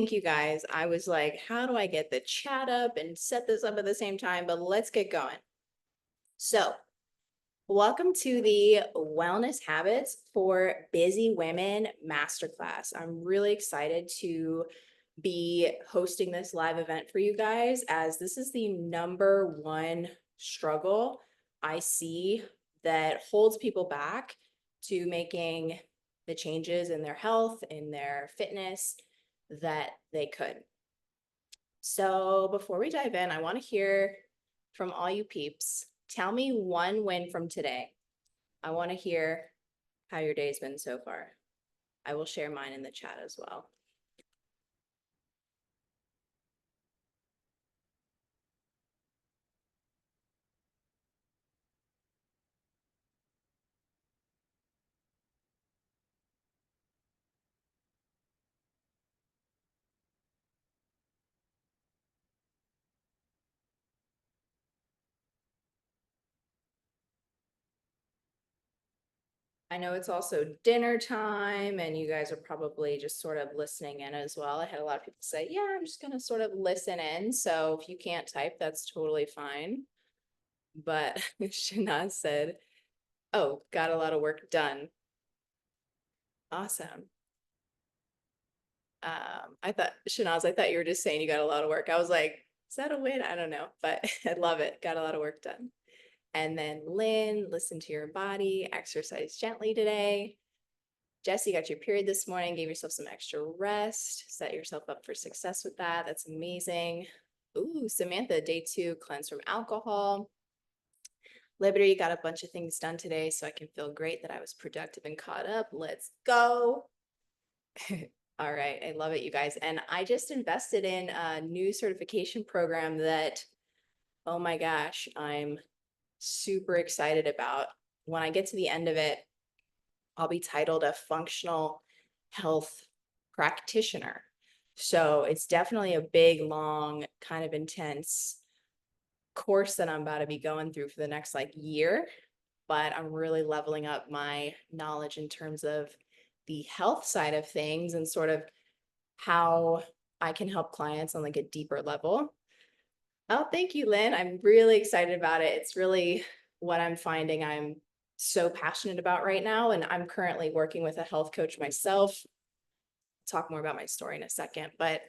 Thank you guys. I was like, how do I get the chat up and set this up at the same time? But let's get going. So, welcome to the Wellness Habits for Busy Women Masterclass. I'm really excited to be hosting this live event for you guys, as this is the number one struggle I see that holds people back to making the changes in their health, in their fitness that they could. So before we dive in, I want to hear from all you peeps. Tell me one win from today. I want to hear how your day's been so far. I will share mine in the chat as well. I know it's also dinner time and you guys are probably just sort of listening in as well. I had a lot of people say, yeah, I'm just going to sort of listen in. So if you can't type, that's totally fine. But Shanaz said, oh, got a lot of work done. Awesome. I thought, Shanaz, I thought you were just saying you got a lot of work. I was like, is that a win? I don't know, but I love it. Got a lot of work done. And then Lynn, listen to your body, exercise gently today. Jesse, got your period this morning, gave yourself some extra rest, set yourself up for success with that. That's amazing. Ooh, Samantha, day 2, cleanse from alcohol. Liberty, got a bunch of things done today, so I can feel great that I was productive and caught up. Let's go. All right, I love it, you guys. And I just invested in a new certification program that, oh my gosh, I'm super excited about. When I get to the end of it, I'll be titled a functional health practitioner. So it's definitely a big, long, kind of intense course that I'm about to be going through for the next year. But I'm really leveling up my knowledge in terms of the health side of things and sort of how I can help clients on a deeper level. Oh, thank you, Lynn. I'm really excited about it. It's really what I'm finding I'm so passionate about right now. And I'm currently working with a health coach myself. I'll talk more about my story in a second, but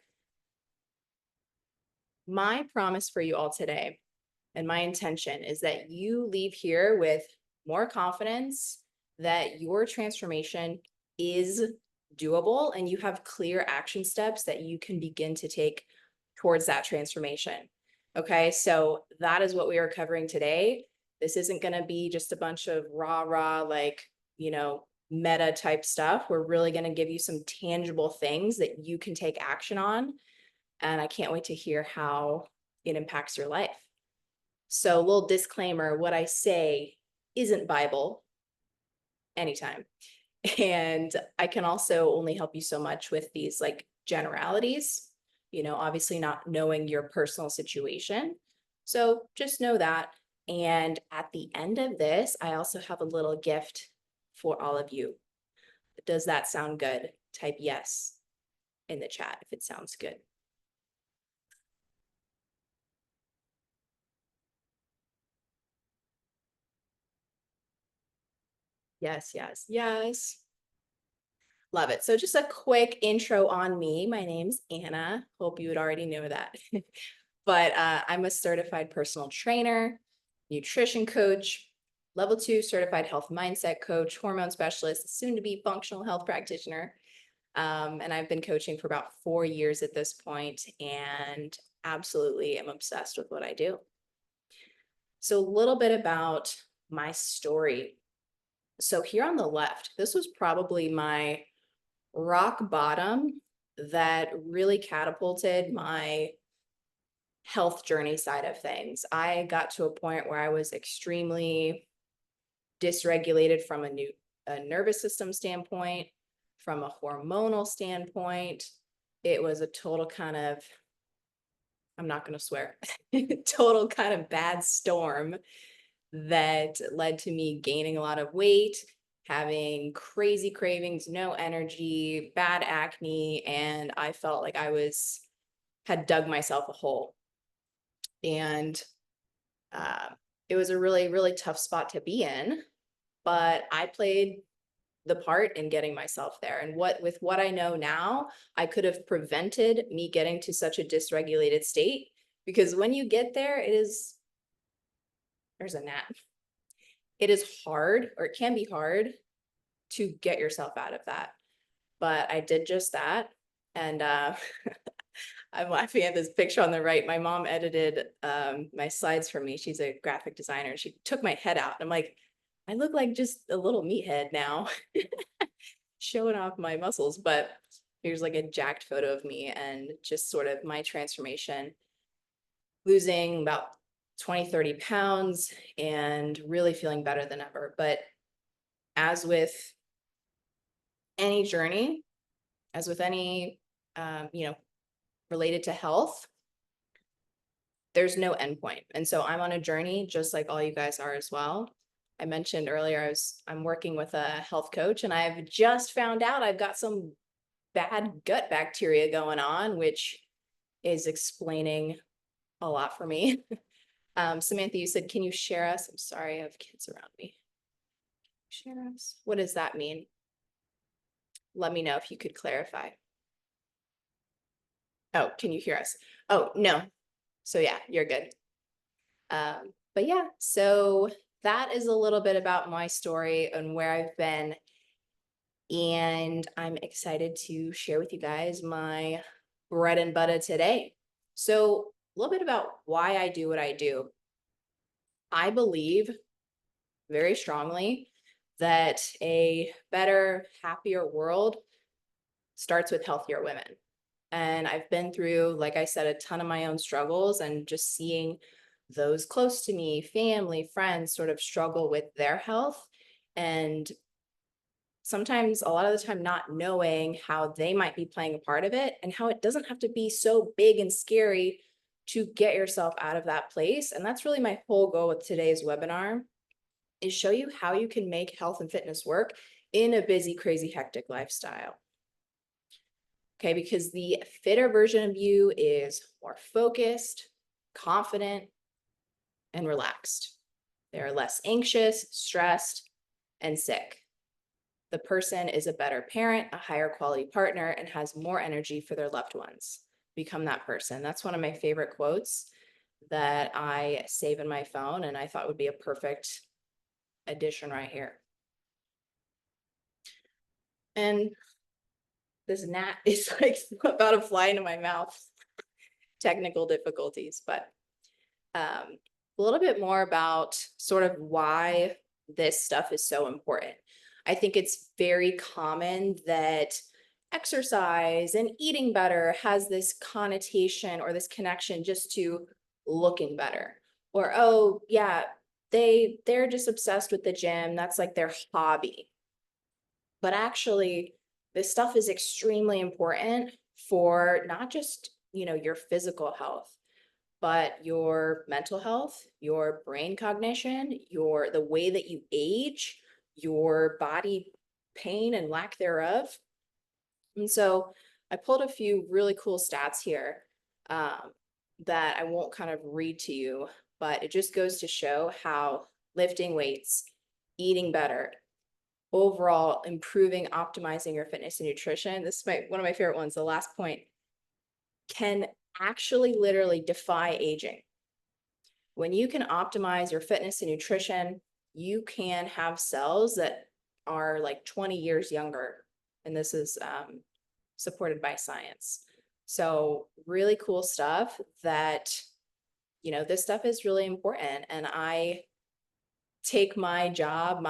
my promise for you all today and my intention is that you leave here with more confidence that your transformation is doable and you have clear action steps that you can begin to take towards that transformation. Okay, so that is what we are covering today. This isn't going to be just a bunch of rah, meta type stuff. We're really going to give you some tangible things that you can take action on. And I can't wait to hear how it impacts your life. So, a little disclaimer, what I say isn't Bible anytime. And I can also only help you so much with these generalities, obviously not knowing your personal situation. So just know that. And at the end of this, I also have a little gift for all of you. Does that sound good? Type yes in the chat if it sounds good. Yes, yes, yes. Love it. So just a quick intro on me. My name's Anna. Hope you would already know that. But I'm a certified personal trainer, nutrition coach, level 2 certified health mindset coach, hormone specialist, soon to be functional health practitioner. And I've been coaching for about 4 years at this point and absolutely am obsessed with what I do. So a little bit about my story. So here on the left, this was probably my rock bottom that really catapulted my health journey side of things. I got to a point where I was extremely dysregulated from a nervous system standpoint, from a hormonal standpoint. It was a total kind of, I'm not going to swear, total kind of bad storm that led to me gaining a lot of weight, having crazy cravings, no energy, bad acne, and I felt like had dug myself a hole. And uh, it was a really, really tough spot to be in, but I played the part in getting myself there. And with what I know now, I could have prevented me getting to such a dysregulated state, because when you get there, there's a gnat. It is hard, or it can be hard to get yourself out of that. But I did just that. And I'm laughing at this picture on the right. My mom edited my slides for me. She's a graphic designer. She took my head out. I'm like, I look like just a little meathead now, showing off my muscles. But here's like a jacked photo of me and just sort of my transformation, losing about 20, 30 pounds and really feeling better than ever. But as with any journey, as with any, related to health, there's no endpoint. And so I'm on a journey just like all you guys are as well. I mentioned earlier, I'm working with a health coach, and I've just found out I've got some bad gut bacteria going on, which is explaining a lot for me. Samantha, you said, can you share us? I'm sorry, I have kids around me. Share us. What does that mean? Let me know if you could clarify. Oh, can you hear us? Oh, no. So yeah, you're good. But yeah, so that is a little bit about my story and where I've been. And I'm excited to share with you guys my bread and butter today. So a little bit about why I do what I do. I believe very strongly that a better, happier world starts with healthier women. And I've been through, like I said, a ton of my own struggles, and just seeing those close to me, family, friends, sort of struggle with their health. And sometimes, a lot of the time, not knowing how they might be playing a part of it, and how it doesn't have to be so big and scary to get yourself out of that place. And that's really my whole goal with today's webinar, is show you how you can make health and fitness work in a busy, crazy, hectic lifestyle. Okay, because the fitter version of you is more focused, confident, and relaxed. They're less anxious, stressed, and sick. The person is a better parent, a higher quality partner, and has more energy for their loved ones. Become that person. That's one of my favorite quotes that I save in my phone, and I thought would be a perfect addition right here. And this gnat is like about to fly into my mouth. Technical difficulties, but a little bit more about sort of why this stuff is so important. I think it's very common that exercise and eating better has this connotation or this connection just to looking better, or, oh yeah, they're just obsessed with the gym, that's like their hobby. But actually, this stuff is extremely important for not just, your physical health, but your mental health, your brain cognition, the way that you age, your body pain and lack thereof. And so I pulled a few really cool stats here that I won't kind of read to you, but it just goes to show how lifting weights, eating better, overall improving, optimizing your fitness and nutrition. This is one of my favorite ones, the last point, can actually literally defy aging. When you can optimize your fitness and nutrition, you can have cells that are like 20 years younger. And this is supported by science. So really cool stuff that, this stuff is really important. And I take my job,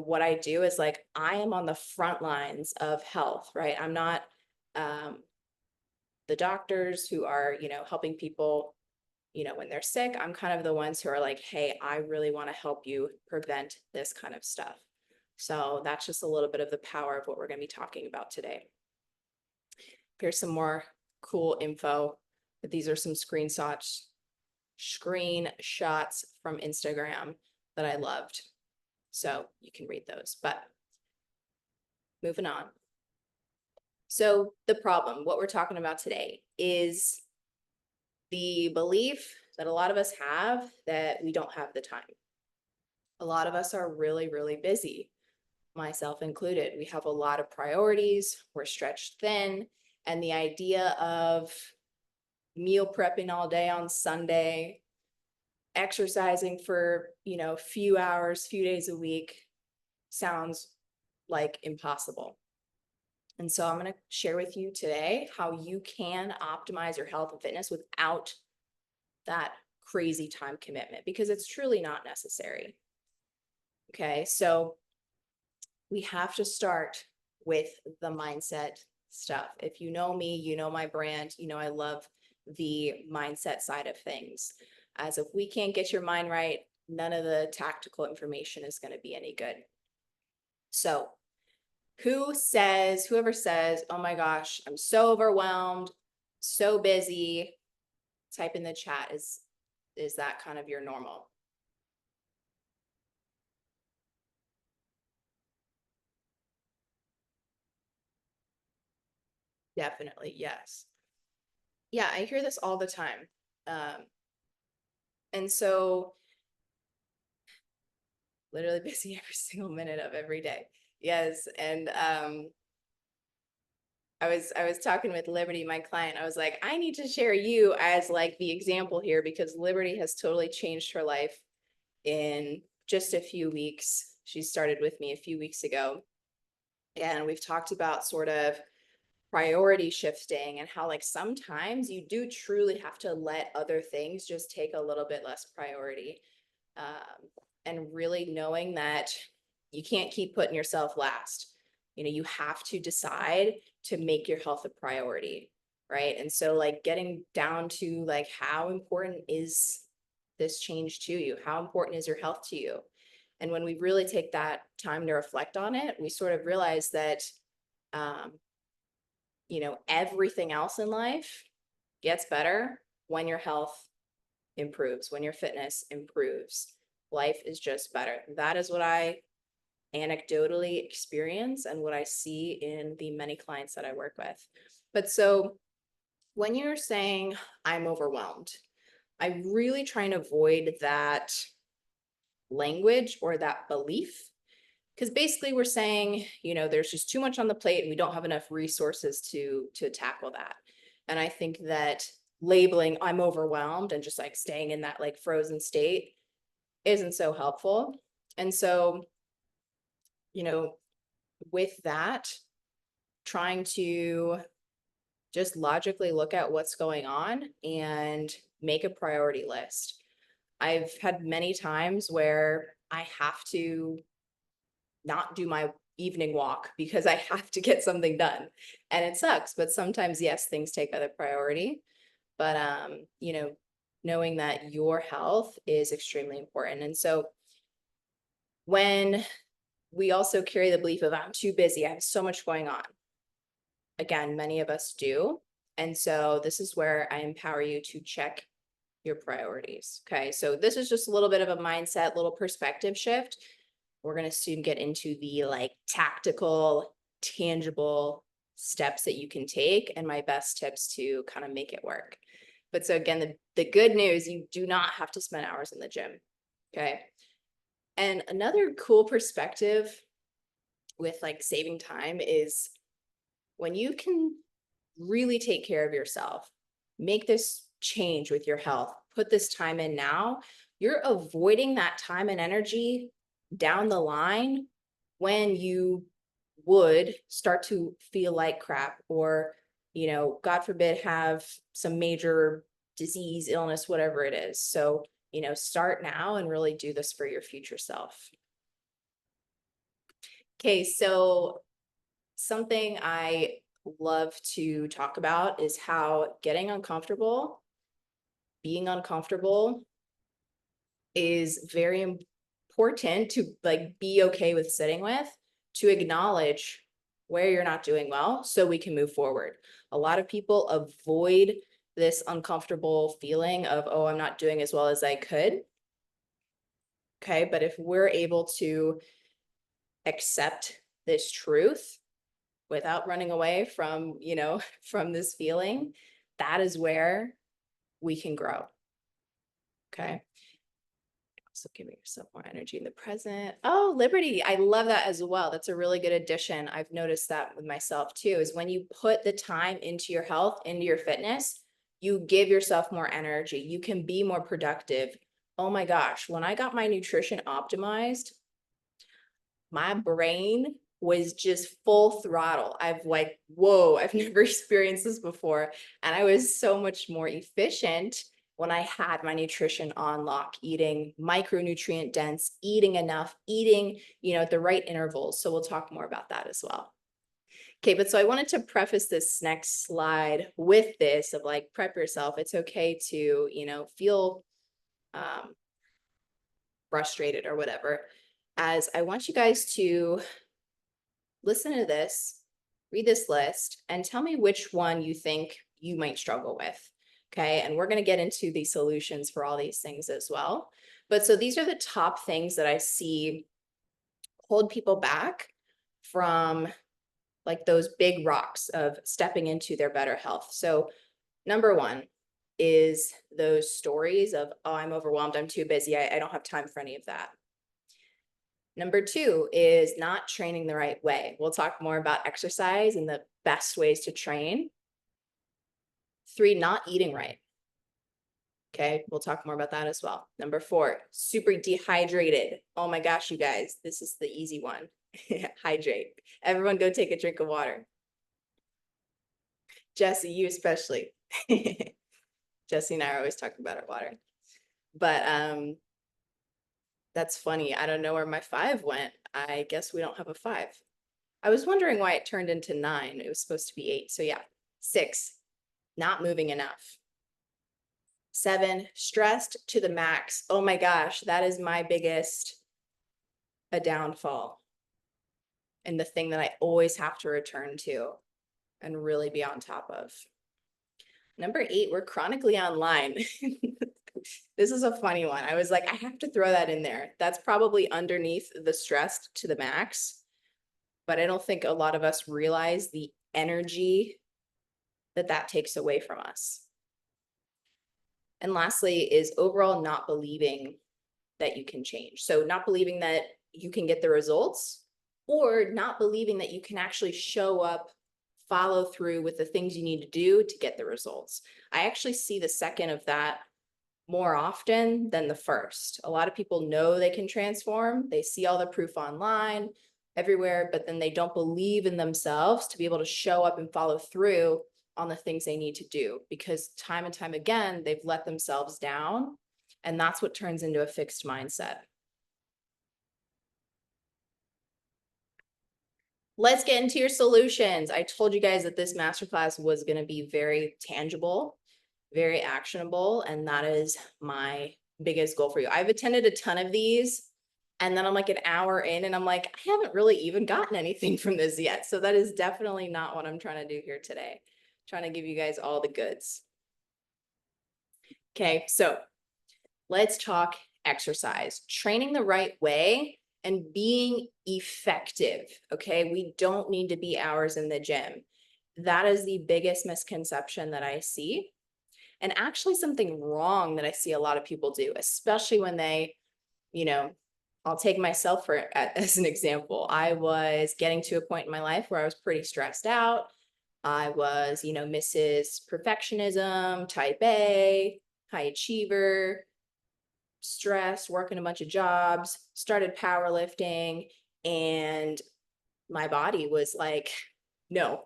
what I do is like, I am on the front lines of health, right? I'm not the doctors who are, helping people, when they're sick. I'm kind of the ones who are like, hey, I really want to help you prevent this kind of stuff. So that's just a little bit of the power of what we're going to be talking about today. Here's some more cool info. These are some screenshots from Instagram that I loved. So you can read those, but moving on. So the problem, what we're talking about today, is the belief that a lot of us have that we don't have the time. A lot of us are really, really busy, myself included. We have a lot of priorities, we're stretched thin, and the idea of meal prepping all day on Sunday, exercising for, a few hours, few days a week sounds like impossible. And so I'm going to share with you today how you can optimize your health and fitness without that crazy time commitment, because it's truly not necessary. Okay, so we have to start with the mindset stuff. If you know me, you know my brand, I love the mindset side of things. As if we can't get your mind right, none of the tactical information is going to be any good. So whoever says, oh my gosh, I'm so overwhelmed, so busy, type in the chat, is that kind of your normal? Definitely, yes. Yeah, I hear this all the time. And so literally busy every single minute of every day. Yes. And I was talking with Liberty, my client. I was like, I need to share you as like the example here, because Liberty has totally changed her life in just a few weeks. She started with me a few weeks ago. And we've talked about sort of priority shifting and how like sometimes you do truly have to let other things just take a little bit less priority. And really knowing that you can't keep putting yourself last. You have to decide to make your health a priority, right? And so like getting down to like how important is this change to you? How important is your health to you? And when we really take that time to reflect on it, we sort of realize that um, everything else in life gets better when your health improves, when your fitness improves. Life is just better. That is what I anecdotally experience and what I see in the many clients that I work with. But so when you're saying I'm overwhelmed, I really try and avoid that language or that belief, because basically we're saying, there's just too much on the plate and we don't have enough resources to tackle that. And I think that labeling I'm overwhelmed and just like staying in that like frozen state isn't so helpful. And so, with that, trying to just logically look at what's going on and make a priority list. I've had many times where I have to not do my evening walk because I have to get something done. And it sucks, but sometimes, yes, things take other priority. But, knowing that your health is extremely important. And so when we also carry the belief of I'm too busy, I have so much going on. Again, many of us do. And so this is where I empower you to check your priorities. Okay. So this is just a little bit of a mindset, little perspective shift. We're going to soon get into the like tactical, tangible steps that you can take and my best tips to kind of make it work. But so again, the good news, you do not have to spend hours in the gym. Okay. And another cool perspective with like saving time is when you can really take care of yourself, make this change with your health, put this time in now, you're avoiding that time and energy down the line when you would start to feel like crap or, God forbid, have some major disease, illness, whatever it is. So, start now and really do this for your future self. Okay, so something I love to talk about is how getting uncomfortable, being uncomfortable is very important to like be okay with sitting with, to acknowledge where you're not doing well so we can move forward. A lot of people avoid this uncomfortable feeling of, oh, I'm not doing as well as I could. Okay. But if we're able to accept this truth without running away from, from this feeling, that is where we can grow. Okay. So giving yourself more energy in the present. Oh, Liberty. I love that as well. That's a really good addition. I've noticed that with myself too, is when you put the time into your health, into your fitness, you give yourself more energy. You can be more productive. Oh my gosh. When I got my nutrition optimized, my brain was just full throttle. I've like, whoa, I've never experienced this before. And I was so much more efficient when I had my nutrition on lock, eating micronutrient dense, eating enough, eating, at the right intervals. So we'll talk more about that as well. Okay, but so I wanted to preface this next slide with this of like, prep yourself. It's okay to, feel frustrated or whatever, as I want you guys to listen to this, read this list, and tell me which one you think you might struggle with. Okay. And we're going to get into the solutions for all these things as well. But so these are the top things that I see hold people back from like those big rocks of stepping into their better health. So number one is those stories of, oh, I'm overwhelmed, I'm too busy, I don't have time for any of that. Number two is not training the right way. We'll talk more about exercise and the best ways to train. Three, not eating right. Okay, we'll talk more about that as well. Number four, super dehydrated. Oh my gosh, you guys, this is the easy one. Hydrate. Everyone go take a drink of water. Jesse, you especially. Jesse and I are always talking about our water. But that's funny. I don't know where my 5 went. I guess we don't have a 5. I was wondering why it turned into 9. It was supposed to be 8. So yeah, 6, not moving enough. 7, stressed to the max. Oh my gosh, that is my biggest downfall. And the thing that I always have to return to and really be on top of. Number 8, we're chronically online. This is a funny one. I was like, I have to throw that in there. That's probably underneath the stressed to the max, but I don't think a lot of us realize the energy that takes away from us. And lastly is overall not believing that you can change. So not believing that you can get the results, or not believing that you can actually show up, follow through with the things you need to do to get the results. I actually see the second of that more often than the first. A lot of people know they can transform. They see all the proof online, everywhere, but then they don't believe in themselves to be able to show up and follow through on the things they need to do, because time and time again, they've let themselves down. And that's what turns into a fixed mindset. Let's get into your solutions. I told you guys that this masterclass was going to be very tangible, very actionable, and that is my biggest goal for you. I've attended a ton of these, and then I'm like an hour in and I'm like, I haven't really even gotten anything from this yet. So that is definitely not what I'm trying to do here today. I'm trying to give you guys all the goods. Okay, so let's talk exercise. Training the right way and being effective. Okay, we don't need to be hours in the gym. That is the biggest misconception that I see. And actually something wrong that I see a lot of people do, especially when they, I'll take myself as an example. I was getting to a point in my life where I was pretty stressed out. I was, Mrs. Perfectionism, type A, high achiever, stressed, working a bunch of jobs, started powerlifting, and my body was like, no.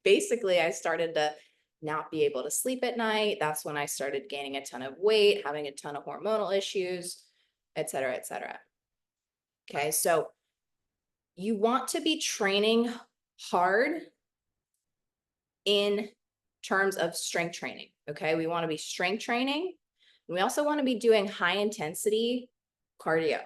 Basically, I started to not be able to sleep at night. That's when I started gaining a ton of weight, having a ton of hormonal issues, et cetera, et cetera. Okay, so you want to be training hard in terms of strength training. Okay, we want to be strength training. And we also want to be doing high intensity cardio.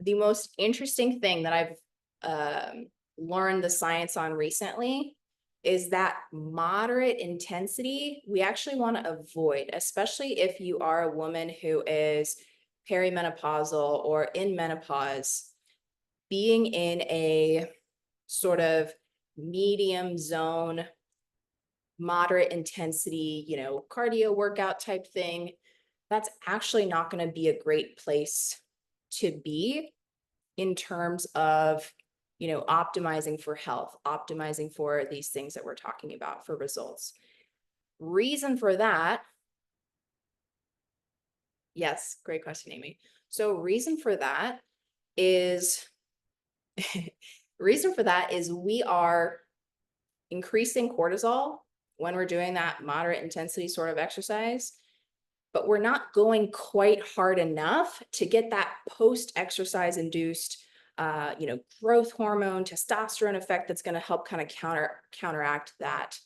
The most interesting thing that I've learned the science on recently is that moderate intensity we actually want to avoid, especially if you are a woman who is perimenopausal or in menopause, being in a sort of medium zone, moderate intensity, cardio workout type thing, that's actually not going to be a great place to be in terms of, optimizing for health, optimizing for these things that we're talking about for results. Reason for that, yes, great question, Amy. So reason for that is we are increasing cortisol when we're doing that moderate intensity sort of exercise, but we're not going quite hard enough to get that post-exercise induced growth hormone, testosterone effect that's going to help kind of counteract that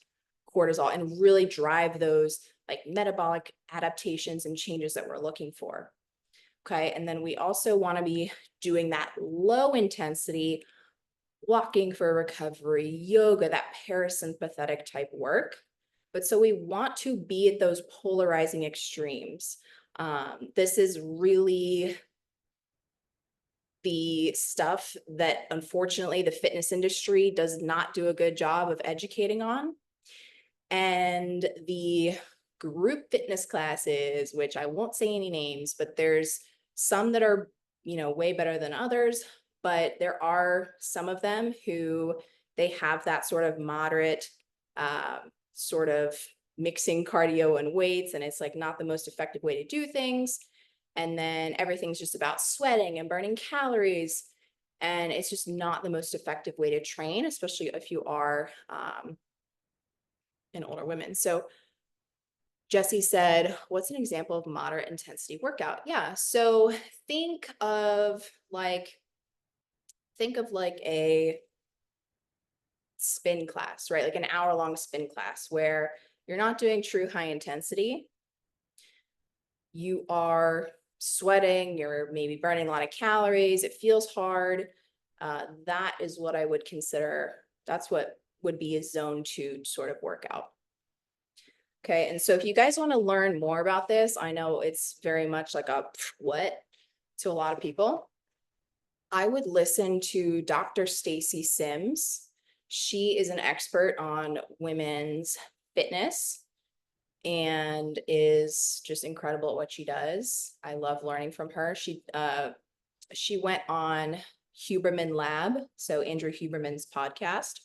cortisol and really drive those like metabolic adaptations and changes that we're looking for. Okay. And then we also want to be doing that low intensity walking for recovery, yoga, that parasympathetic type work. But so we want to be at those polarizing extremes. This is really the stuff that unfortunately the fitness industry does not do a good job of educating on. And the group fitness classes, which I won't say any names, but there's some that are, way better than others, but there are some of them who they have that sort of moderate, sort of mixing cardio and weights, and it's like not the most effective way to do things. And then everything's just about sweating and burning calories. And it's just not the most effective way to train, especially if you are an older women. So Jesse said, what's an example of moderate intensity workout? Yeah. So think of like a spin class, right? Like an hour-long spin class where you're not doing true high intensity. You are sweating, you're maybe burning a lot of calories, it feels hard. That is what I would consider, that's what would be a zone 2 sort of workout. Okay, and so if you guys want to learn more about this, I know it's very much like a what to a lot of people. I would listen to Dr. Stacy Sims. She is an expert on women's fitness and is just incredible at what she does. I love learning from her. She went on Huberman Lab, so Andrew Huberman's podcast.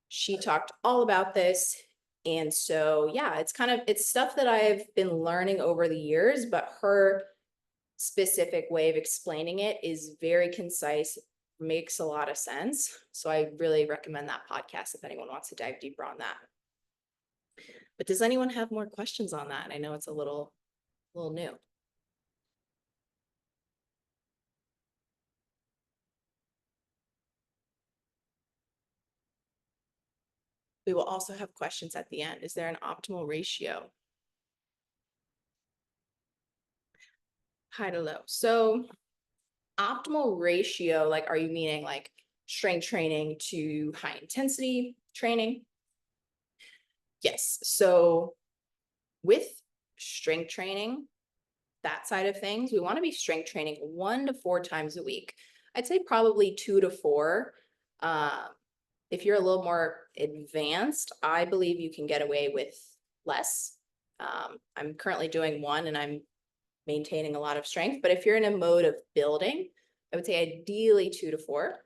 She talked all about this. And so, yeah, it's stuff that I've been learning over the years, but her specific way of explaining it is very concise, makes a lot of sense. So I really recommend that podcast if anyone wants to dive deeper on that. But does anyone have more questions on that? I know it's a little new. We will also have questions at the end. Is there an optimal ratio? High to low. So optimal ratio, like, are you meaning like strength training to high intensity training? Yes. So with strength training, that side of things, we want to be strength training 1 to 4 times a week. I'd say probably 2 to 4. If you're a little more advanced, I believe you can get away with less. I'm currently doing 1 and I'm maintaining a lot of strength, but if you're in a mode of building, I would say ideally 2 to 4.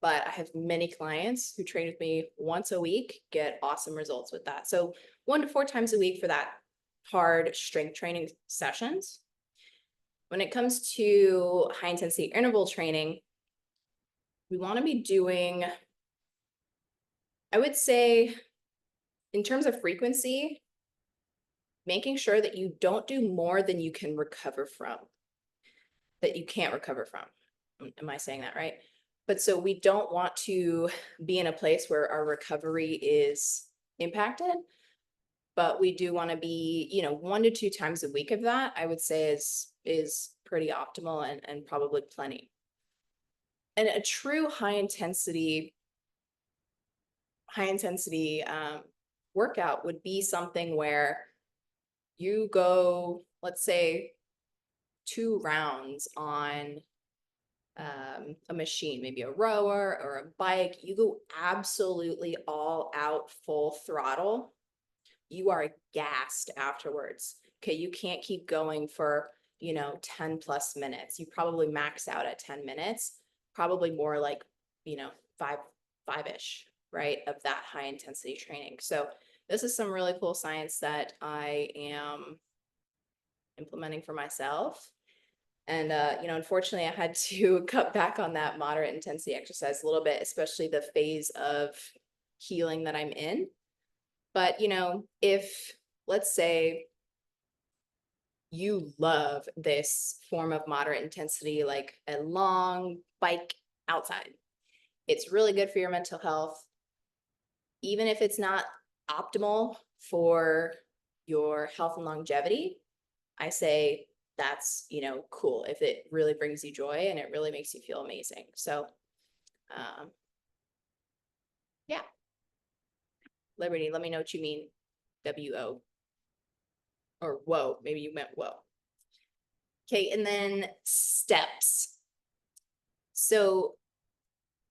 But I have many clients who train with me once a week, get awesome results with that. So 1 to 4 times a week for that hard strength training sessions. When it comes to high intensity interval training, we want to be doing, I would say, in terms of frequency, making sure that you don't do more than you can recover from, that you can't recover from. Am I saying that right? But so we don't want to be in a place where our recovery is impacted, but we do want to be, 1 to 2 times a week of that, I would say is pretty optimal and probably plenty. And a true high intensity workout would be something where you go, let's say 2 rounds on a machine, maybe a rower or a bike, you go absolutely all out, full throttle, you are gassed afterwards. Okay, you can't keep going for, 10 plus minutes. You probably max out at 10 minutes, probably more like, you know, five, five-ish, right, of that high intensity training. So this is some really cool science that I am implementing for myself. And, unfortunately, I had to cut back on that moderate intensity exercise a little bit, especially the phase of healing that I'm in. But, if, let's say, you love this form of moderate intensity, like a long bike outside, it's really good for your mental health. Even if it's not optimal for your health and longevity, I say that's, cool if it really brings you joy and it really makes you feel amazing. So, yeah, Liberty, let me know what you mean. WO or whoa, maybe you meant whoa. Okay, and then steps. So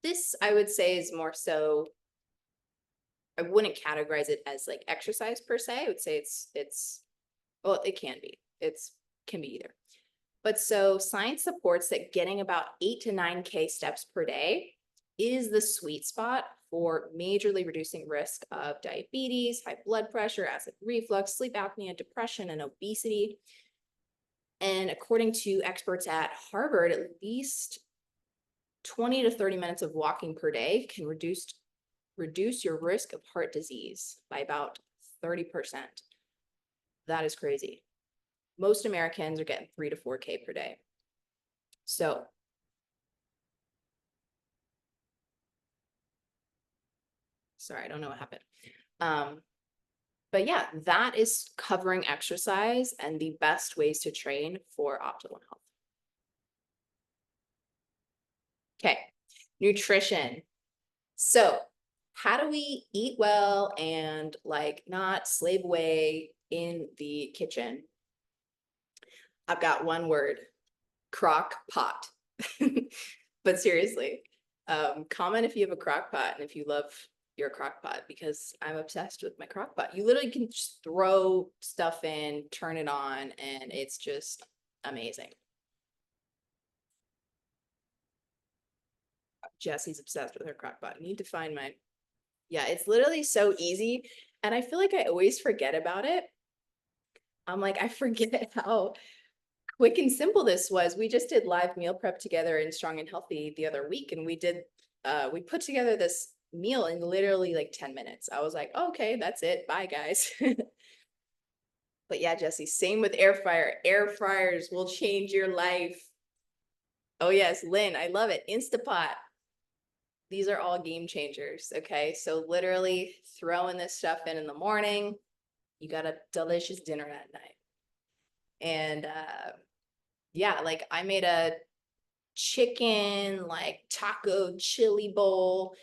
this I would say is more so, I wouldn't categorize it as like exercise per se. I would say it's well, it can be. Can be either. But so science supports that getting about 8 to 9K steps per day is the sweet spot for majorly reducing risk of diabetes, high blood pressure, acid reflux, sleep apnea, depression, and obesity. And according to experts at Harvard, at least 20 to 30 minutes of walking per day can reduce your risk of heart disease by about 30%. That is crazy. Most Americans are getting 3 to 4K per day. So sorry, I don't know what happened. But yeah, that is covering exercise and the best ways to train for optimal health. Okay, nutrition. So how do we eat well and like not slave away in the kitchen? I've got one word, crock pot. But seriously, comment if you have a crock pot and if you love your crock pot, because I'm obsessed with my crock pot. You literally can just throw stuff in, turn it on, and it's just amazing. Jesse's obsessed with her crock pot. I need to find mine. Yeah, it's literally so easy. And I feel like I always forget about it. I'm like, I forget how quick and simple this was. We just did live meal prep together in Strong and Healthy the other week, and we put together this meal in literally like 10 minutes. I was like, oh, okay, that's it. Bye, guys. But yeah, Jesse, same with air fryer. Air fryers will change your life. Oh yes, Lynn, I love it. Instapot. These are all game changers, okay? So literally throwing this stuff in the morning, you got a delicious dinner at night. And yeah, like I made a chicken like taco chili bowl,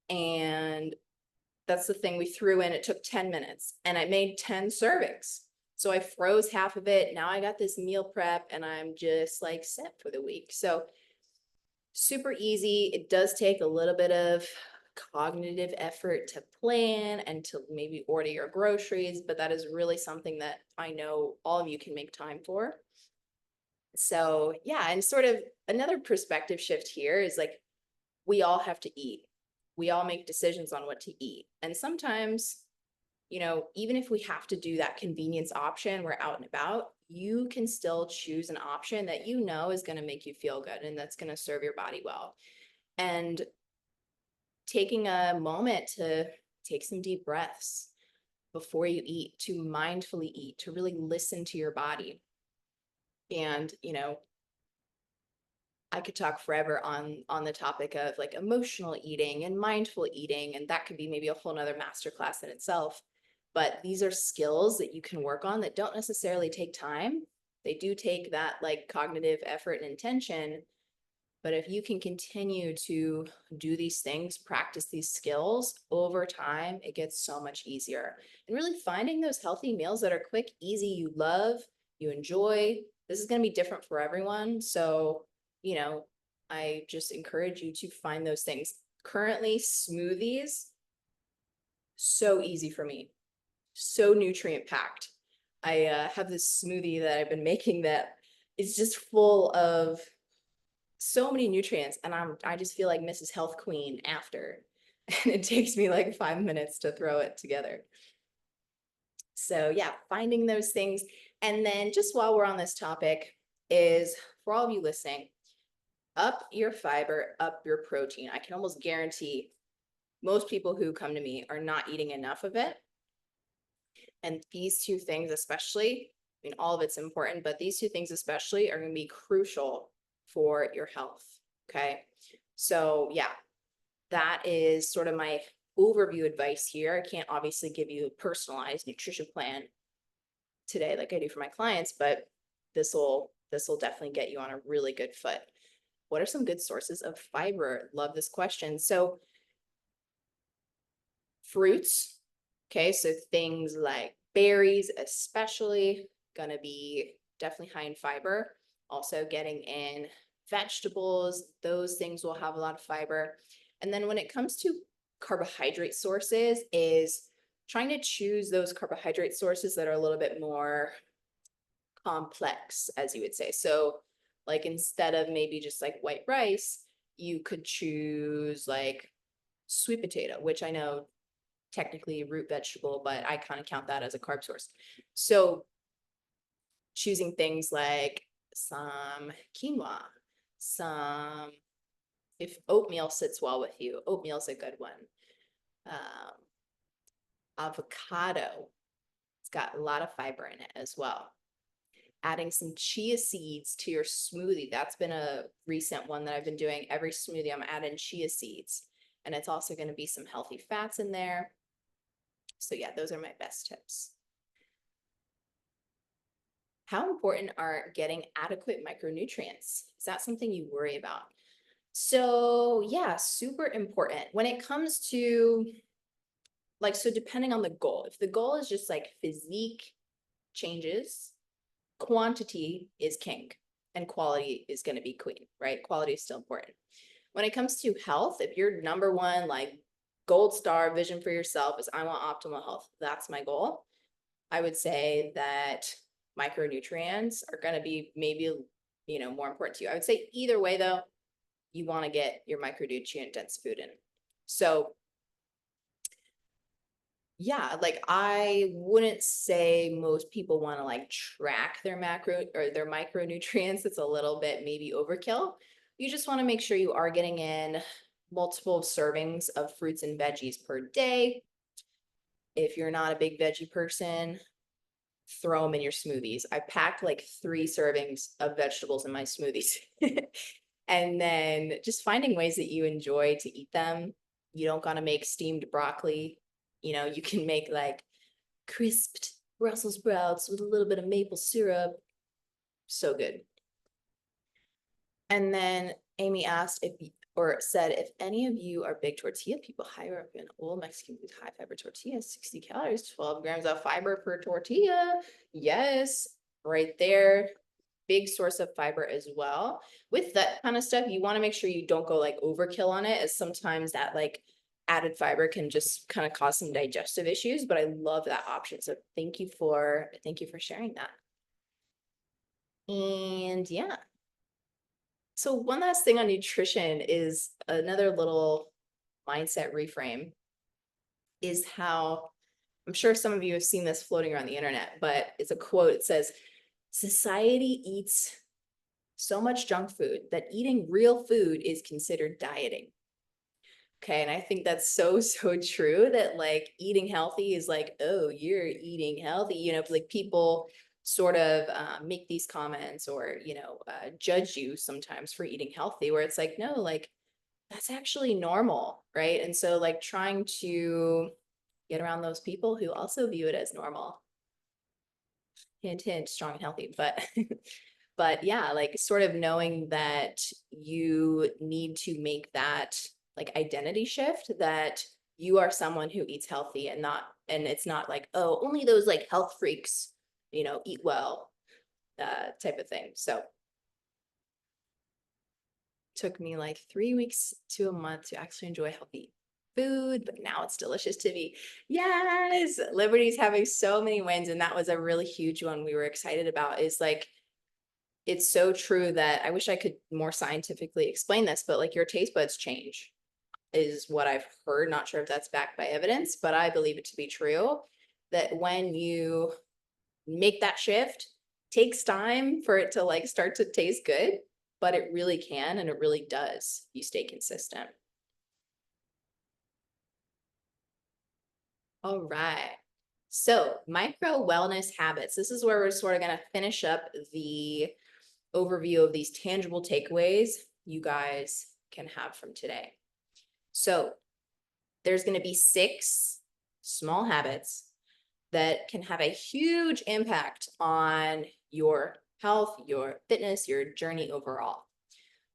and that's the thing we threw in. It took 10 minutes and I made 10 servings. So I froze half of it. Now I got this meal prep and I'm just like set for the week. So super easy. It does take a little bit of cognitive effort to plan and to maybe order your groceries, but that is really something that I know all of you can make time for. So yeah, and sort of another perspective shift here is like, we all have to eat. We all make decisions on what to eat. And sometimes, even if we have to do that convenience option, we're out and about, you can still choose an option that you know is going to make you feel good and that's going to serve your body well. And taking a moment to take some deep breaths before you eat, to mindfully eat, to really listen to your body. And, I could talk forever on the topic of like emotional eating and mindful eating, and that could be maybe a whole nother masterclass in itself. But these are skills that you can work on that don't necessarily take time. They do take that like cognitive effort and intention. But if you can continue to do these things, practice these skills over time, it gets so much easier. And really finding those healthy meals that are quick, easy, you love, you enjoy, This is going to be different for everyone. So, you know, I just encourage you to find those things. Currently, smoothies, so easy for me, so nutrient packed. I have this smoothie that I've been making that is just full of so many nutrients, and I just feel like Mrs. Health Queen after. And it takes me like 5 minutes to throw it together. So yeah, finding those things. And then just while we're on this topic is for all of you listening, up your fiber, up your protein. I can almost guarantee most people who come to me are not eating enough of it. And these two things especially, I mean, all of it's important, but these two things especially are going to be crucial for your health. Okay. So yeah, that is sort of my overview advice here. I can't obviously give you a personalized nutrition plan today like I do for my clients, but this will definitely get you on a really good foot. What are some good sources of fiber? Love this question. So fruits, okay, so things like berries especially gonna be definitely high in fiber. Also getting in vegetables, those things will have a lot of fiber. And then when it comes to carbohydrate sources is trying to choose those carbohydrate sources that are a little bit more complex, as you would say. So like instead of maybe just like white rice, you could choose like sweet potato, which I know technically a root vegetable, but I kind of count that as a carb source. So choosing things like some quinoa, some, if oatmeal sits well with you, oatmeal's a good one. Um, Avocado, it's got a lot of fiber in it as well. Adding some chia seeds to your smoothie. That's been a recent one that I've been doing. Every smoothie, I'm adding chia seeds. And it's also going to be some healthy fats in there. So yeah, those are my best tips. How important are getting adequate micronutrients? Is that something you worry about? So yeah, super important. When it comes to like, so depending on the goal, if the goal is just like physique changes, quantity is king and quality is going to be queen, right? Quality is still important. When it comes to health, if your number one, like gold star vision for yourself is I want optimal health, that's my goal. I would say that micronutrients are going to be maybe, you know, more important to you. I would say either way though, you want to get your micronutrient dense food in. So yeah, like I wouldn't say most people want to like track their macro or their micronutrients. It's a little bit maybe overkill. You just want to make sure you are getting in multiple servings of fruits and veggies per day. If you're not a big veggie person, throw them in your smoothies. I pack like 3 servings of vegetables in my smoothies. And then just finding ways that you enjoy to eat them. You don't gotta make steamed broccoli. You know, you can make like crisped Brussels sprouts with a little bit of maple syrup. So good. And then Amy asked if, or said, if any of you are big tortilla people, higher up in old Mexican food, high fiber tortilla, 60 calories, 12 grams of fiber per tortilla. Yes, right there. Big source of fiber as well. With that kind of stuff, you want to make sure you don't go like overkill on it, as sometimes that like added fiber can just kind of cause some digestive issues, but I love that option. So thank you for sharing that. And yeah. So one last thing on nutrition is another little mindset reframe is how I'm sure some of you have seen this floating around the internet, but it's a quote. It says, society eats so much junk food that eating real food is considered dieting. Okay, and I think that's so, so true that like eating healthy is like, oh, you're eating healthy. You know, like people sort of make these comments or, you know, judge you sometimes for eating healthy, where it's like, no, like that's actually normal, right? And so like trying to get around those people who also view it as normal. Hint, hint, strong and healthy, but but yeah, like sort of knowing that you need to make that like identity shift that you are someone who eats healthy and not, and it's not like, oh, only those like health freaks, you know, eat well. type of thing. So took me like 3 weeks to a month to actually enjoy healthy food, but now it's delicious to me. Yes, Liberty's having so many wins, and that was a really huge one we were excited about. Is like, it's so true that I wish I could more scientifically explain this, but like your taste buds change is what I've heard. Not sure if that's backed by evidence, but I believe it to be true that when you make that shift, takes time for it to like start to taste good, but it really can, and it really does. You stay consistent. All right. So micro wellness habits. This is where we're sort of going to finish up the overview of these tangible takeaways you guys can have from today. So there's going to be 6 small habits that can have a huge impact on your health, your fitness, your journey overall.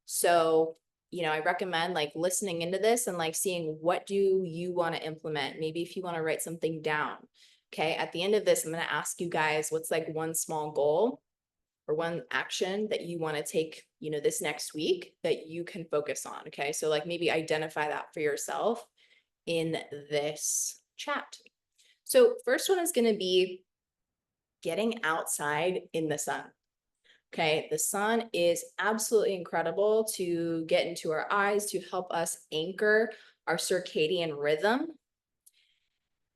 So, I recommend like listening into this and like seeing what do you want to implement. Maybe if you want to write something down. Okay. At the end of this, I'm going to ask you guys what's like one small goal or one action that you want to take, this next week that you can focus on. Okay. So like maybe identify that for yourself in this chat. So first one is going to be getting outside in the sun. Okay, the sun is absolutely incredible to get into our eyes, to help us anchor our circadian rhythm.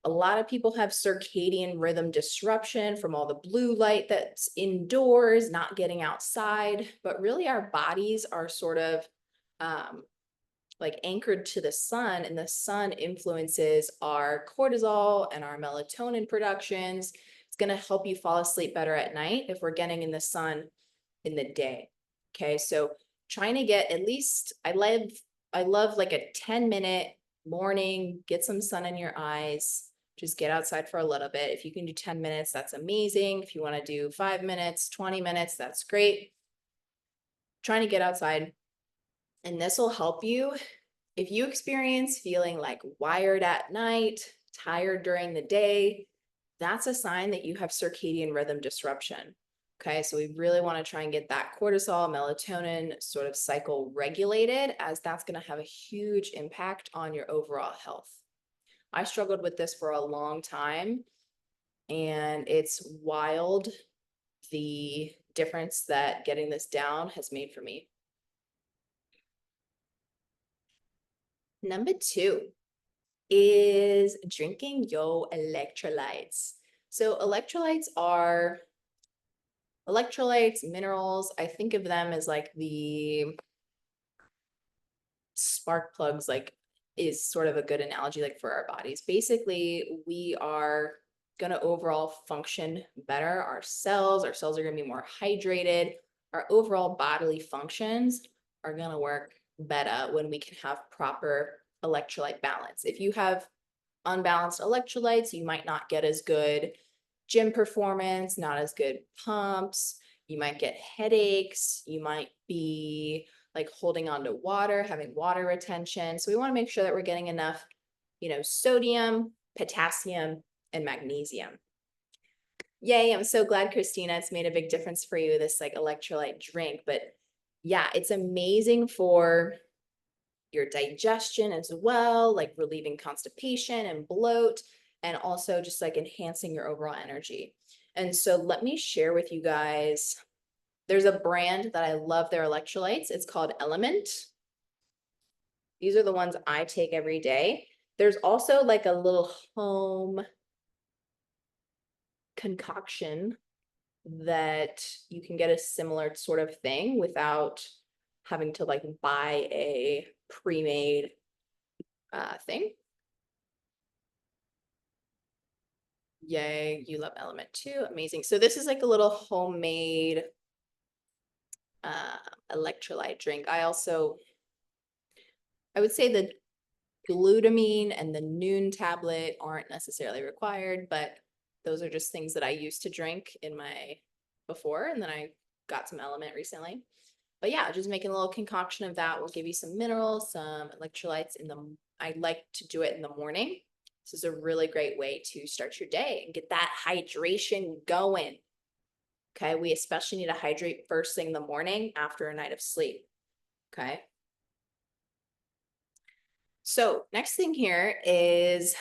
A lot of people have circadian rhythm disruption from all the blue light that's indoors, not getting outside, but really our bodies are sort of like anchored to the sun, and the sun influences our cortisol and our melatonin productions. It's going to help you fall asleep better at night if we're getting in the sun in the day. Okay, so trying to get at least, I love like a 10-minute morning, get some sun in your eyes, just get outside for a little bit. If you can do 10 minutes, that's amazing. If you want to do 5 minutes, 20 minutes, that's great. Trying to get outside. And this will help you if you experience feeling like wired at night, tired during the day. That's a sign that you have circadian rhythm disruption. Okay, so we really want to try and get that cortisol, melatonin sort of cycle regulated, as that's going to have a huge impact on your overall health. I struggled with this for a long time, and it's wild the difference that getting this down has made for me. Number 2 is drinking your electrolytes. So electrolytes, minerals. I think of them as like the spark plugs, like is sort of a good analogy like for our bodies. Basically, we are going to overall function better. Our cells are going to be more hydrated. Our overall bodily functions are going to work better when we can have proper electrolyte balance. If you have unbalanced electrolytes, you might not get as good gym performance, not as good pumps. You might get headaches. You might be like holding on to water, having water retention. So we want to make sure that we're getting enough, sodium, potassium, and magnesium. Yay, I'm so glad, Christina, it's made a big difference for you, this like electrolyte drink. But yeah, it's amazing for your digestion as well, like relieving constipation and bloat, and also just like enhancing your overall energy. And so let me share with you guys, there's a brand that I love their electrolytes. It's called Element. These are the ones I take every day. There's also like a little home concoction that you can get a similar sort of thing without having to like buy a pre-made thing. Yay, you love Element too. Amazing. So this is like a little homemade electrolyte drink. I would say the glutamine and the Noon tablet aren't necessarily required, but those are just things that I used to drink in my before, and then I got some Element recently. But yeah, just making a little concoction of that will give you some minerals, some electrolytes I like to do it in the morning. This is a really great way to start your day and get that hydration going. Okay, we especially need to hydrate first thing in the morning after a night of sleep. Okay. So next thing here is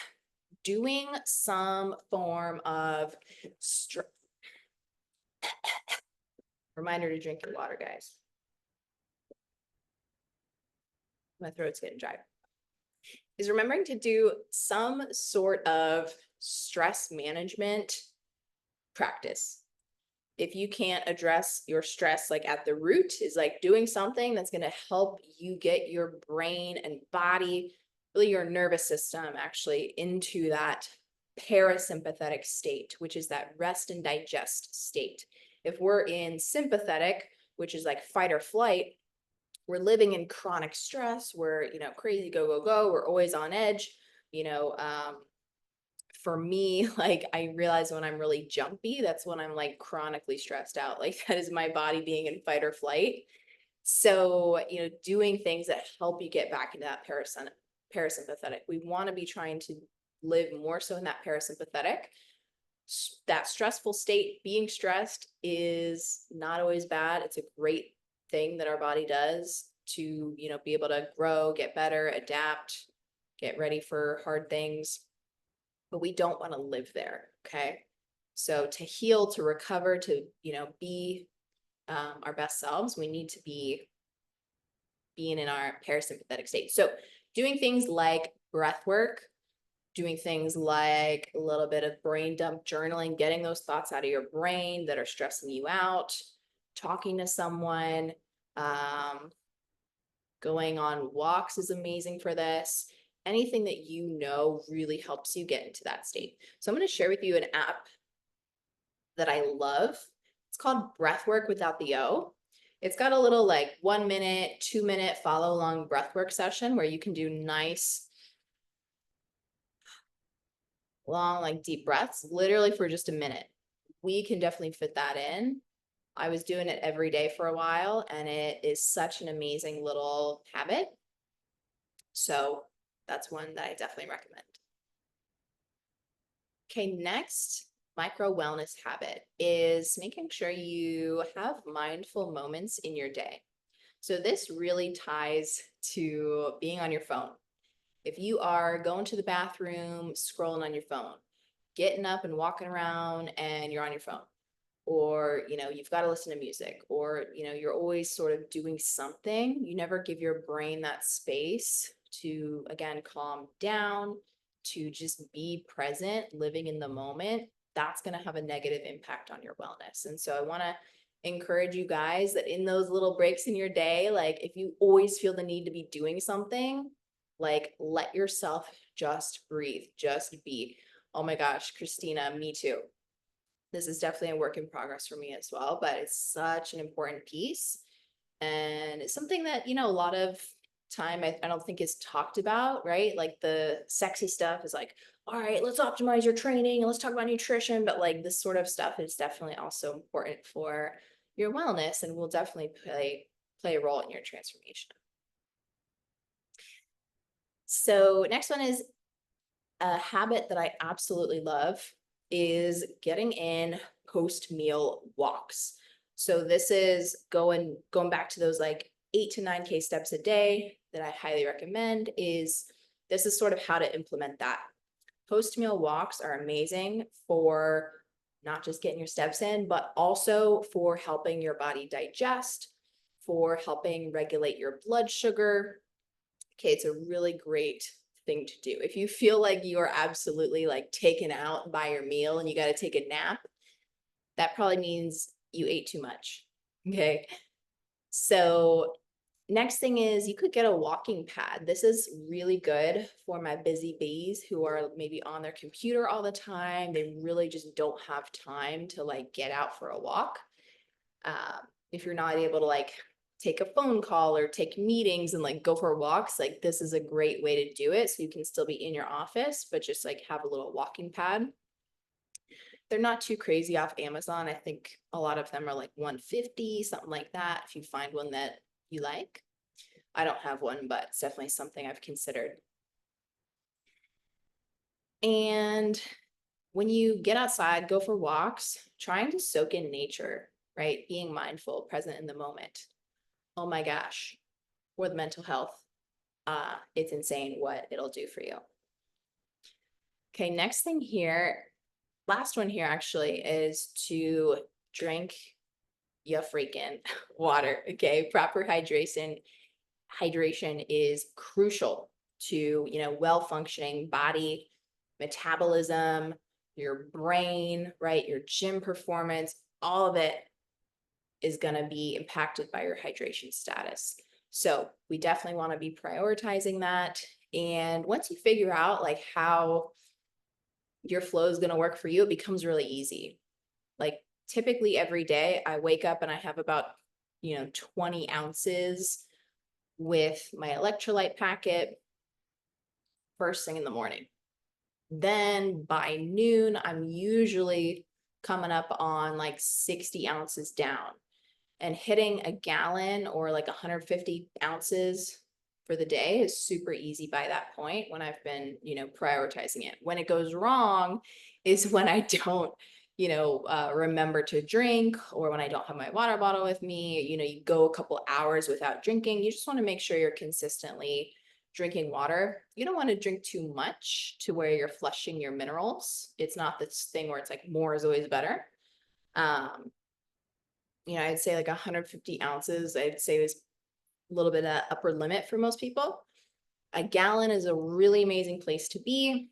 doing some form of reminder to drink your water, guys. My throat's getting dry. Is remembering to do some sort of stress management practice. If you can't address your stress like at the root, is like doing something that's going to help you get your brain and body, really your nervous system actually into that parasympathetic state, which is that rest and digest state. If we're in sympathetic, which is like fight or flight, we're living in chronic stress. We're, crazy, go, go, go. We're always on edge. For me, like I realize when I'm really jumpy, that's when I'm like chronically stressed out. Like that is my body being in fight or flight. So, doing things that help you get back into that parasympathetic. We want to be trying to live more so in that parasympathetic. That stressful state, being stressed is not always bad. It's a great thing that our body does to, be able to grow, get better, adapt, get ready for hard things. But we don't want to live there. Okay. So to heal, to recover, to, be our best selves, we need to be being in our parasympathetic state. So doing things like breath work, doing things like a little bit of brain dump journaling, getting those thoughts out of your brain that are stressing you out, talking to someone, going on walks is amazing for this. Anything that really helps you get into that state. So I'm going to share with you an app that I love. It's called Breathwork without the O. It's got a little like 1 minute, 2 minute follow along breathwork session where you can do nice, long, like deep breaths, literally for just a minute. We can definitely fit that in. I was doing it every day for a while, and it is such an amazing little habit. So that's one that I definitely recommend. Okay, next micro wellness habit is making sure you have mindful moments in your day. So this really ties to being on your phone. If you are going to the bathroom, scrolling on your phone, getting up and walking around and you're on your phone, or you've got to listen to music, or you're always sort of doing something, you never give your brain that space to again calm down, to just be present, living in the moment, that's going to have a negative impact on your wellness. And so I want to encourage you guys that in those little breaks in your day, like if you always feel the need to be doing something, like let yourself just breathe, just be. Oh my gosh, Christina, me too. This is definitely a work in progress for me as well, but it's such an important piece. And it's something that, a lot of time I don't think is talked about, right? Like the sexy stuff is like, all right, let's optimize your training and let's talk about nutrition. But like this sort of stuff is definitely also important for your wellness and will definitely play a role in your transformation. So next one is a habit that I absolutely love is getting in post-meal walks. So this is going back to those like 8 to 9K steps a day that I highly recommend. This is sort of how to implement that. Post-meal walks are amazing for not just getting your steps in, but also for helping your body digest, for helping regulate your blood sugar. Okay, it's a really great thing to do. If you feel like you are absolutely like taken out by your meal and you got to take a nap, that probably means you ate too much. Okay. So next thing is you could get a walking pad. This is really good for my busy bees who are maybe on their computer all the time. They really just don't have time to like get out for a walk. If you're not able to like take a phone call or take meetings and like go for walks, like this is a great way to do it. So you can still be in your office, but just like have a little walking pad. They're not too crazy off Amazon. I think a lot of them are like 150, something like that. If you find one that you like. I don't have one, but it's definitely something I've considered. And when you get outside, go for walks, trying to soak in nature, right? Being mindful, present in the moment. Oh my gosh, with mental health, it's insane what it'll do for you. Okay, next thing here, last one here actually is to drink your freaking water. Okay, proper hydration is crucial to, well functioning body, metabolism, your brain, right? Your gym performance, all of it is going to be impacted by your hydration status. So we definitely want to be prioritizing that. And once you figure out like how your flow is going to work for you, it becomes really easy. Like typically every day I wake up and I have about, 20 ounces with my electrolyte packet first thing in the morning. Then by noon, I'm usually coming up on like 60 ounces down, and hitting a gallon or like 150 ounces for the day is super easy by that point when I've been, prioritizing it. When it goes wrong is when I don't, remember to drink, or when I don't have my water bottle with me. You go a couple hours without drinking. You just want to make sure you're consistently drinking water. You don't want to drink too much to where you're flushing your minerals. It's not this thing where it's like more is always better. I'd say like 150 ounces, I'd say is a little bit of upper limit for most people. A gallon is a really amazing place to be.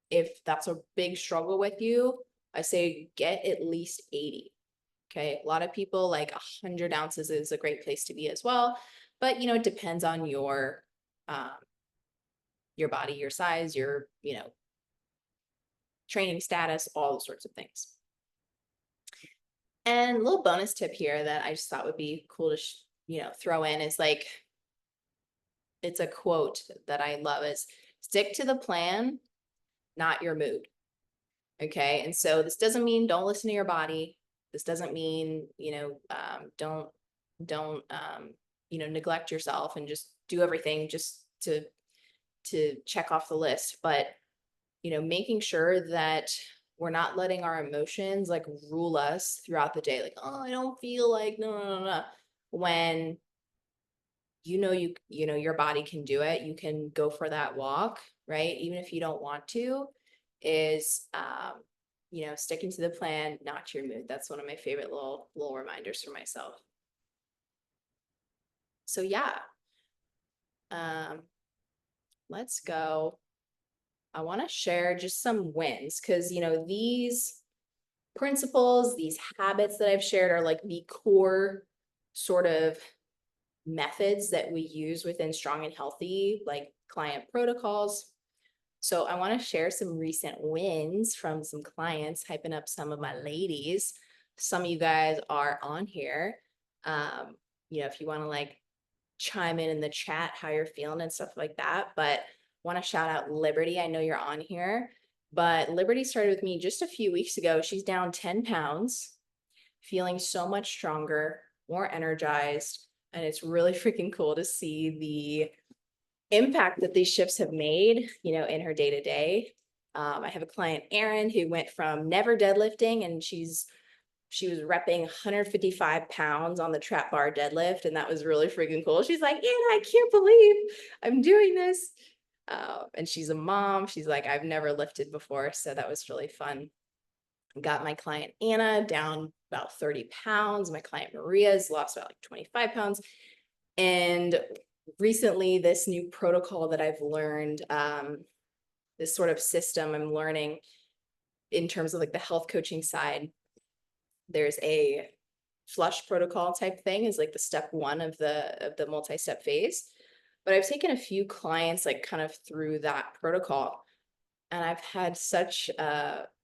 If that's a big struggle with you, I say get at least 80. Okay. A lot of people like 100 ounces is a great place to be as well. But, it depends on your body, your size, your, training status, all those sorts of things. And a little bonus tip here that I just thought would be cool to, throw in is like, it's a quote that I love is stick to the plan, not your mood. Okay. And so this doesn't mean don't listen to your body. This doesn't mean, don't, neglect yourself and just do everything just to check off the list. But, making sure that we're not letting our emotions like rule us throughout the day. Like, oh, I don't feel like, no. When your body can do it, you can go for that walk, right? Even if you don't want to, is sticking to the plan, not your mood. That's one of my favorite little reminders for myself. So yeah, let's go. I want to share just some wins because these principles, these habits that I've shared are like the core sort of methods that we use within Strong and Healthy, like client protocols. So I want to share some recent wins from some clients, hyping up some of my ladies. Some of you guys are on here. If you want to like chime in the chat how you're feeling and stuff like that. But want to shout out Liberty. I know you're on here, but Liberty started with me just a few weeks ago. She's down 10 pounds, feeling so much stronger, more energized. And it's really freaking cool to see the impact that these shifts have made, in her day to day. I have a client, Erin, who went from never deadlifting, and she was repping 155 pounds on the trap bar deadlift. And that was really freaking cool. She's like, Anna, I can't believe I'm doing this. And she's a mom. She's like, I've never lifted before. So that was really fun. Got my client, Anna, down about 30 pounds. My client, Maria's lost about like 25 pounds. And recently, this new protocol that I've learned, this sort of system I'm learning in terms of like the health coaching side, there's a flush protocol type thing is like the step one of the multi-step phase. But I've taken a few clients like kind of through that protocol, and I've had such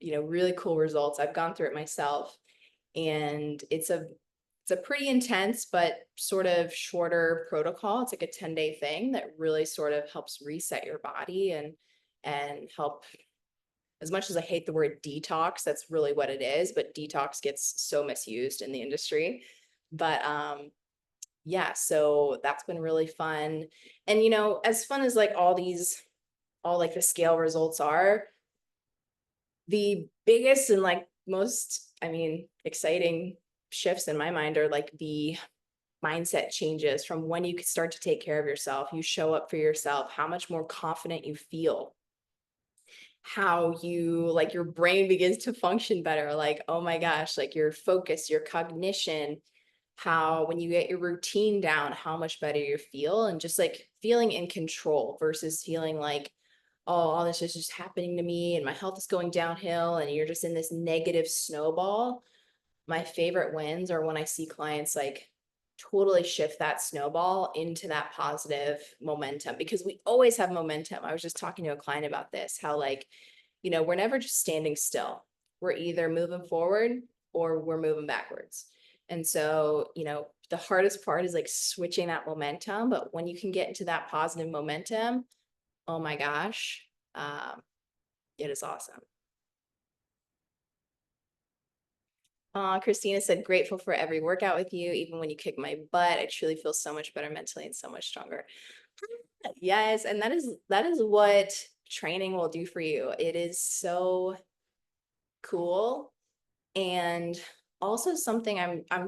really cool results. I've gone through it myself, and it's a pretty intense but sort of shorter protocol. It's like a 10-day thing that really sort of helps reset your body and help. As much as I hate the word detox, that's really what it is, but detox gets so misused in the industry. But yeah, so that's been really fun. And as fun as like all like the scale results are, The biggest and like most, exciting shifts in my mind are like the mindset changes from when you start to take care of yourself, you show up for yourself, how much more confident you feel, how you like your brain begins to function better. Like, oh my gosh, like your focus, your cognition, how when you get your routine down, how much better you feel, and just like feeling in control versus feeling like, oh, all this is just happening to me and my health is going downhill and you're just in this negative snowball. My favorite wins are when I see clients like totally shift that snowball into that positive momentum, because we always have momentum. I was just talking to a client about this, how like, we're never just standing still. We're either moving forward or we're moving backwards. And so, the hardest part is like switching that momentum. But when you can get into that positive momentum, oh my gosh, it is awesome. Christina said, grateful for every workout with you. Even when you kick my butt, I truly feel so much better mentally and so much stronger. Yes, and that is what training will do for you. It is so cool. And also something I'm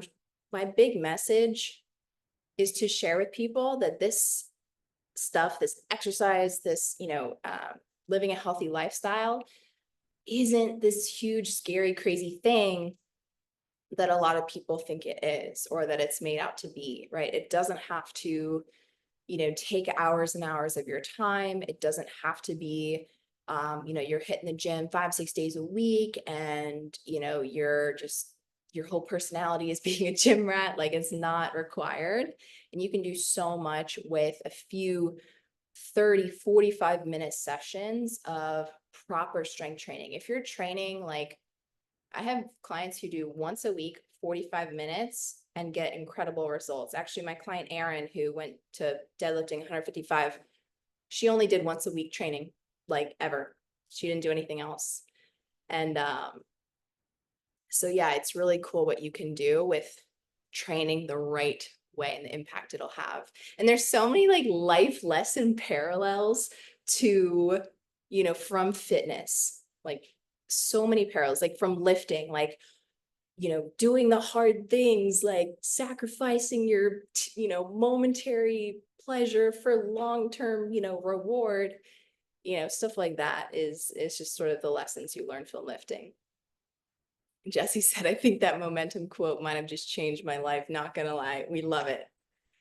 my big message is to share with people that this stuff, this exercise, this, living a healthy lifestyle isn't this huge, scary, crazy thing that a lot of people think it is, or that it's made out to be, right? It doesn't have to, take hours and hours of your time. It doesn't have to be, you're hitting the gym 5, 6 days a week and, you're just, your whole personality is being a gym rat. Like, it's not required. And you can do so much with a few 30, 45 minute sessions of proper strength training. If you're training, like, I have clients who do once a week, 45 minutes, and get incredible results. Actually, my client Erin, who went to deadlifting 155, she only did once a week training, like, ever. She didn't do anything else. And so yeah, it's really cool what you can do with training the right way and the impact it'll have. And there's so many like life lesson parallels to, from fitness, like so many parallels, like from lifting, like, doing the hard things, like sacrificing your, momentary pleasure for long-term, reward, stuff like that is just sort of the lessons you learn from lifting. Jesse said, I think that momentum quote might have just changed my life. Not gonna lie. We love it.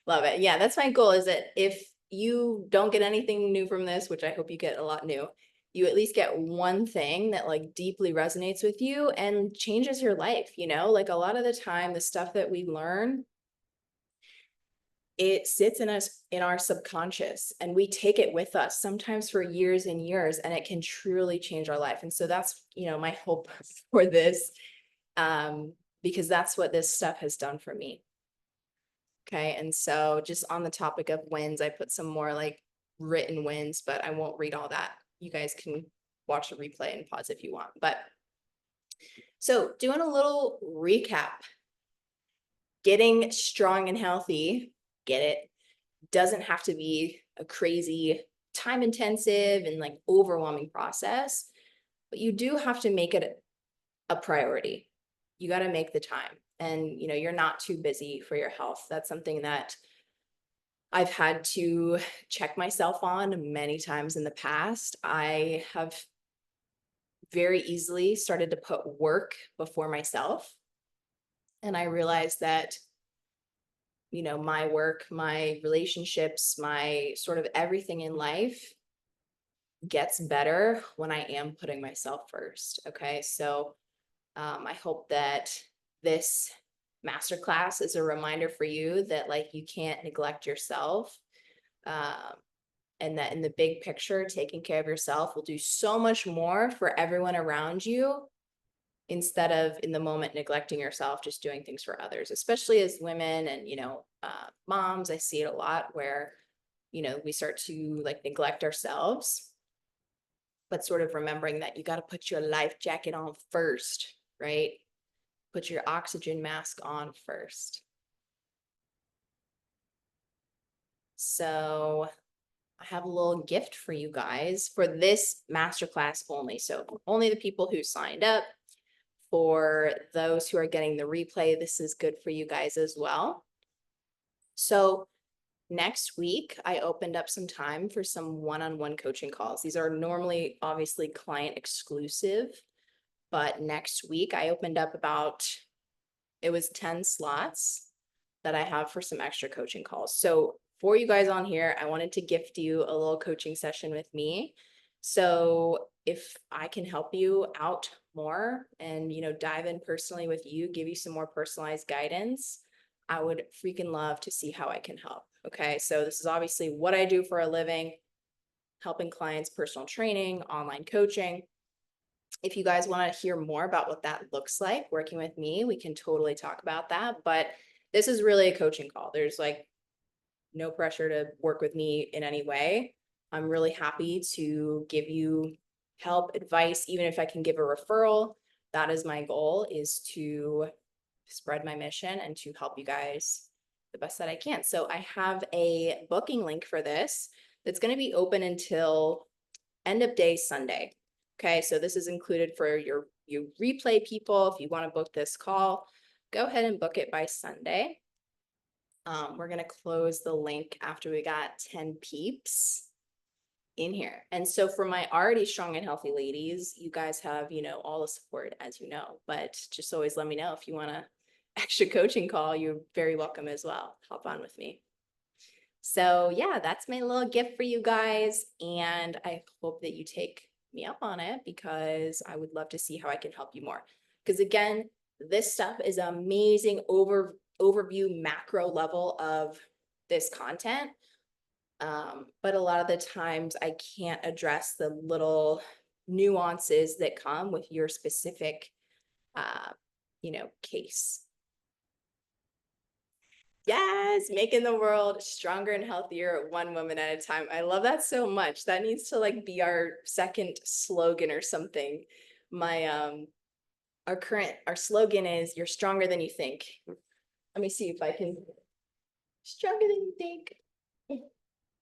Love it. Yeah, that's my goal, is that if you don't get anything new from this, which I hope you get a lot new, you at least get one thing that like deeply resonates with you and changes your life, Like a lot of the time, the stuff that we learn, it sits in us, in our subconscious, and we take it with us sometimes for years and years, and it can truly change our life. And so that's, my hope for this, because that's what this stuff has done for me. Okay. And so just on the topic of wins, I put some more like written wins, but I won't read all that. You guys can watch the replay and pause if you want. But so doing a little recap, getting strong and healthy, get it, doesn't have to be a crazy time intensive and like overwhelming process, but you do have to make it a priority. You got to make the time, and you're not too busy for your health. That's something that I've had to check myself on many times in the past. I have very easily started to put work before myself, and I realized that my work, my relationships, my sort of everything in life gets better when I am putting myself first. Okay, so I hope that this masterclass is a reminder for you that like you can't neglect yourself, um, and that in the big picture, taking care of yourself will do so much more for everyone around you, instead of in the moment neglecting yourself, just doing things for others, especially as women and moms. I see it a lot where we start to like neglect ourselves, but sort of remembering that you got to put your life jacket on first, right? Put your oxygen mask on first. So I have a little gift for you guys for this masterclass only. So only the people who signed up. For those who are getting the replay, this is good for you guys as well. So next week, I opened up some time for some one-on-one coaching calls. These are normally obviously client exclusive, but next week I opened up it was 10 slots that I have for some extra coaching calls. So for you guys on here, I wanted to gift you a little coaching session with me. So if I can help you out more and, dive in personally with you, give you some more personalized guidance, I would freaking love to see how I can help. Okay. So this is obviously what I do for a living, helping clients, personal training, online coaching. If you guys want to hear more about what that looks like working with me, we can totally talk about that. But this is really a coaching call. There's like no pressure to work with me in any way. I'm really happy to give you help, advice, even if I can give a referral. That is my goal, is to spread my mission and to help you guys the best that I can. So I have a booking link for this that's going to be open until end of day Sunday. Okay, so this is included for you replay people. If you want to book this call, go ahead and book it by Sunday. We're gonna close the link after we got 10 peeps in here. And so for my already strong and healthy ladies, you guys have, all the support, as you know, but just always let me know if you want a extra coaching call, you're very welcome as well. Hop on with me. So yeah, that's my little gift for you guys. And I hope that you take me up on it, because I would love to see how I can help you more. Because again, this stuff is amazing overview macro level of this content. But a lot of the times I can't address the little nuances that come with your specific, case. Yes, making the world stronger and healthier one woman at a time. I love that so much. That needs to like be our second slogan or something. My our slogan is "You're stronger than you think." Let me see if I can. Stronger than you think.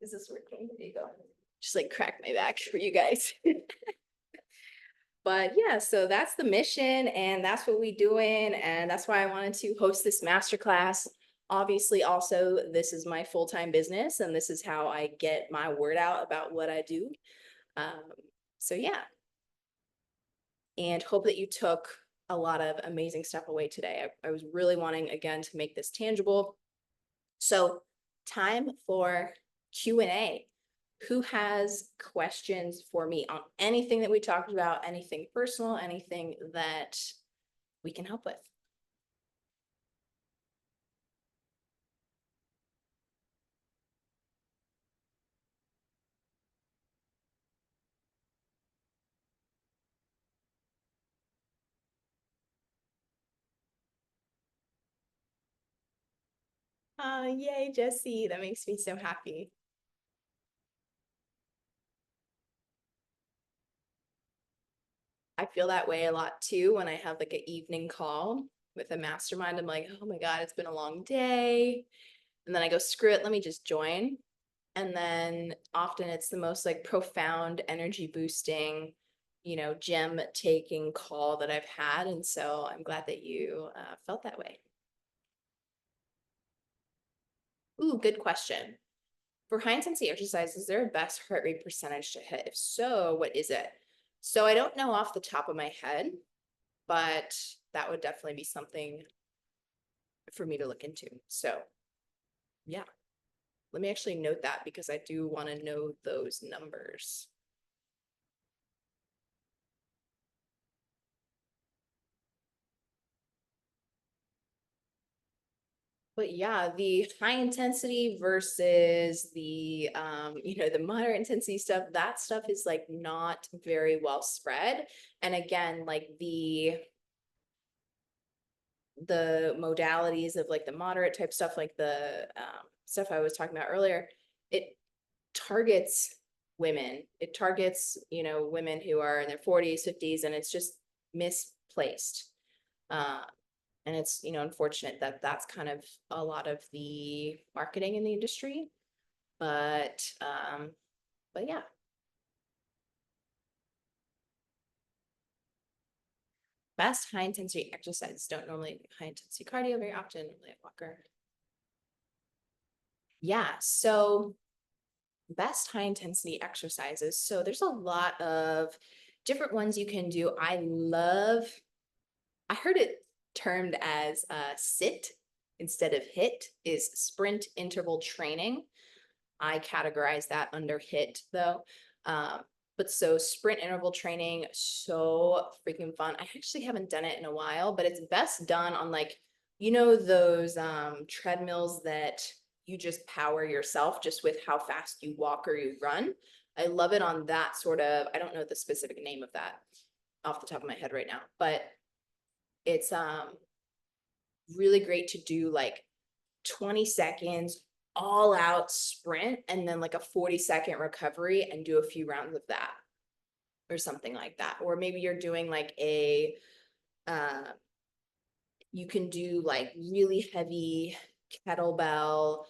Is this working? There you go. Just like crack my back for you guys. But yeah, so that's the mission and that's what we doing. And that's why I wanted to host this masterclass. Obviously, also, this is my full-time business and this is how I get my word out about what I do. So yeah. And hope that you took a lot of amazing stuff away today. I was really wanting, again, to make this tangible. So time for Q&A. Who has questions for me on anything that we talked about, anything personal, anything that we can help with? Yay, Jesse. That makes me so happy. I feel that way a lot too when I have like an evening call with a mastermind. I'm like, oh my God, it's been a long day. And then I go, screw it, let me just join. And then often it's the most like profound energy boosting, gem taking call that I've had. And so I'm glad that you felt that way. Ooh, good question. For high intensity exercise, is there a best heart rate percentage to hit? If so, what is it? So I don't know off the top of my head, but that would definitely be something for me to look into. So yeah, let me actually note that because I do want to know those numbers. But yeah, the high intensity versus the the moderate intensity stuff, that stuff is like not very well spread. And again, like the modalities of like the moderate type stuff, like the stuff I was talking about earlier, it targets women. It targets, women who are in their 40s, 50s, and it's just misplaced. And it's, unfortunate that that's kind of a lot of the marketing in the industry. But But yeah, best high intensity exercise. Don't normally high intensity cardio very often, like walker. Yeah, so best high intensity exercises. So there's a lot of different ones you can do. I heard it termed as sit instead of hit is sprint interval training. I categorize that under hit though. Um, but so sprint interval training, so freaking fun. I actually haven't done it in a while, but it's best done on like, those treadmills that you just power yourself just with how fast you walk or you run. I love it on that sort of, I don't know the specific name of that off the top of my head right now, but it's really great to do like 20 seconds all out sprint and then like a 40-second recovery and do a few rounds of that or something like that. Or maybe you're doing like uh, you can do like really heavy kettlebell,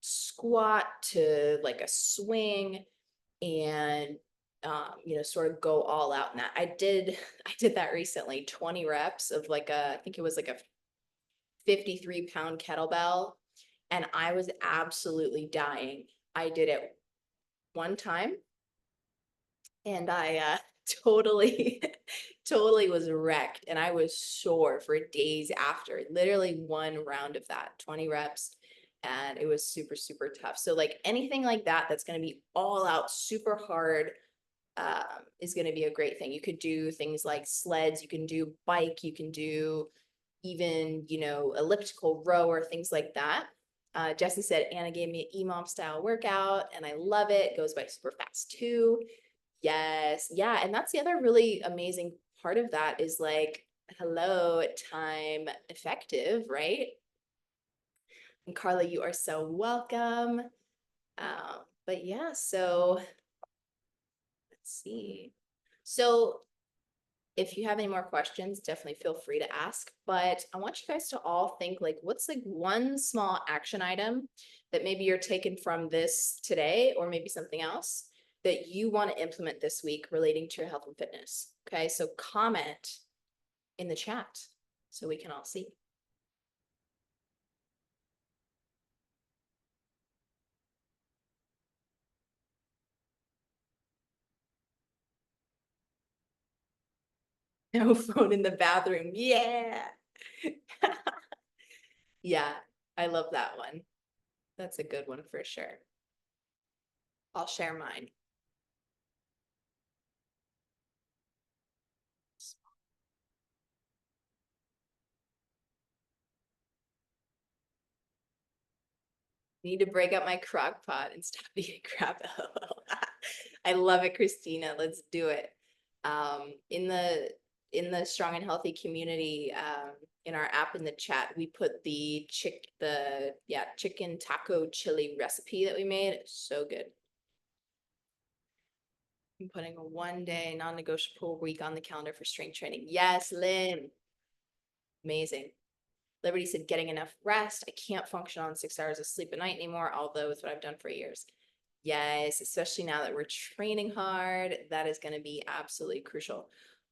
squat to like a swing and sort of go all out in that. I did that recently, 20 reps of like I think it was like a 53-pound kettlebell, and I was absolutely dying. I did it one time and I totally, totally was wrecked. And I was sore for days after, literally one round of that, 20 reps. And it was super, super tough. So, like anything like that, that's going to be all out super hard is going to be a great thing. You could do things like sleds, you can do bike, you can do even, elliptical row or things like that. Jesse said Anna gave me an EMOM style workout and I love it. It goes by super fast too. Yes. Yeah. And that's the other really amazing part of that is like, hello, time effective, right? And Carla, you are so welcome. But yeah, so let's see. So if you have any more questions, definitely feel free to ask. But I want you guys to all think like, what's like one small action item that maybe you're taking from this today, or maybe something else that you want to implement this week relating to your health and fitness. Okay, so comment in the chat so we can all see. No phone in the bathroom. Yeah. Yeah, I love that one. That's a good one for sure. I'll share mine. Need to break up my crock pot and stop eating crap. I love it, Christina. Let's do it. In the strong and healthy community, in our app in the chat, we put the chicken taco chili recipe that we made. So good. I'm putting a 1-day non-negotiable week on the calendar for strength training. Yes, Lynn. Amazing. Liberty said getting enough rest. I can't function on 6 hours of sleep a night anymore, although it's what I've done for years. Yes, especially now that we're training hard, that is going to be absolutely crucial.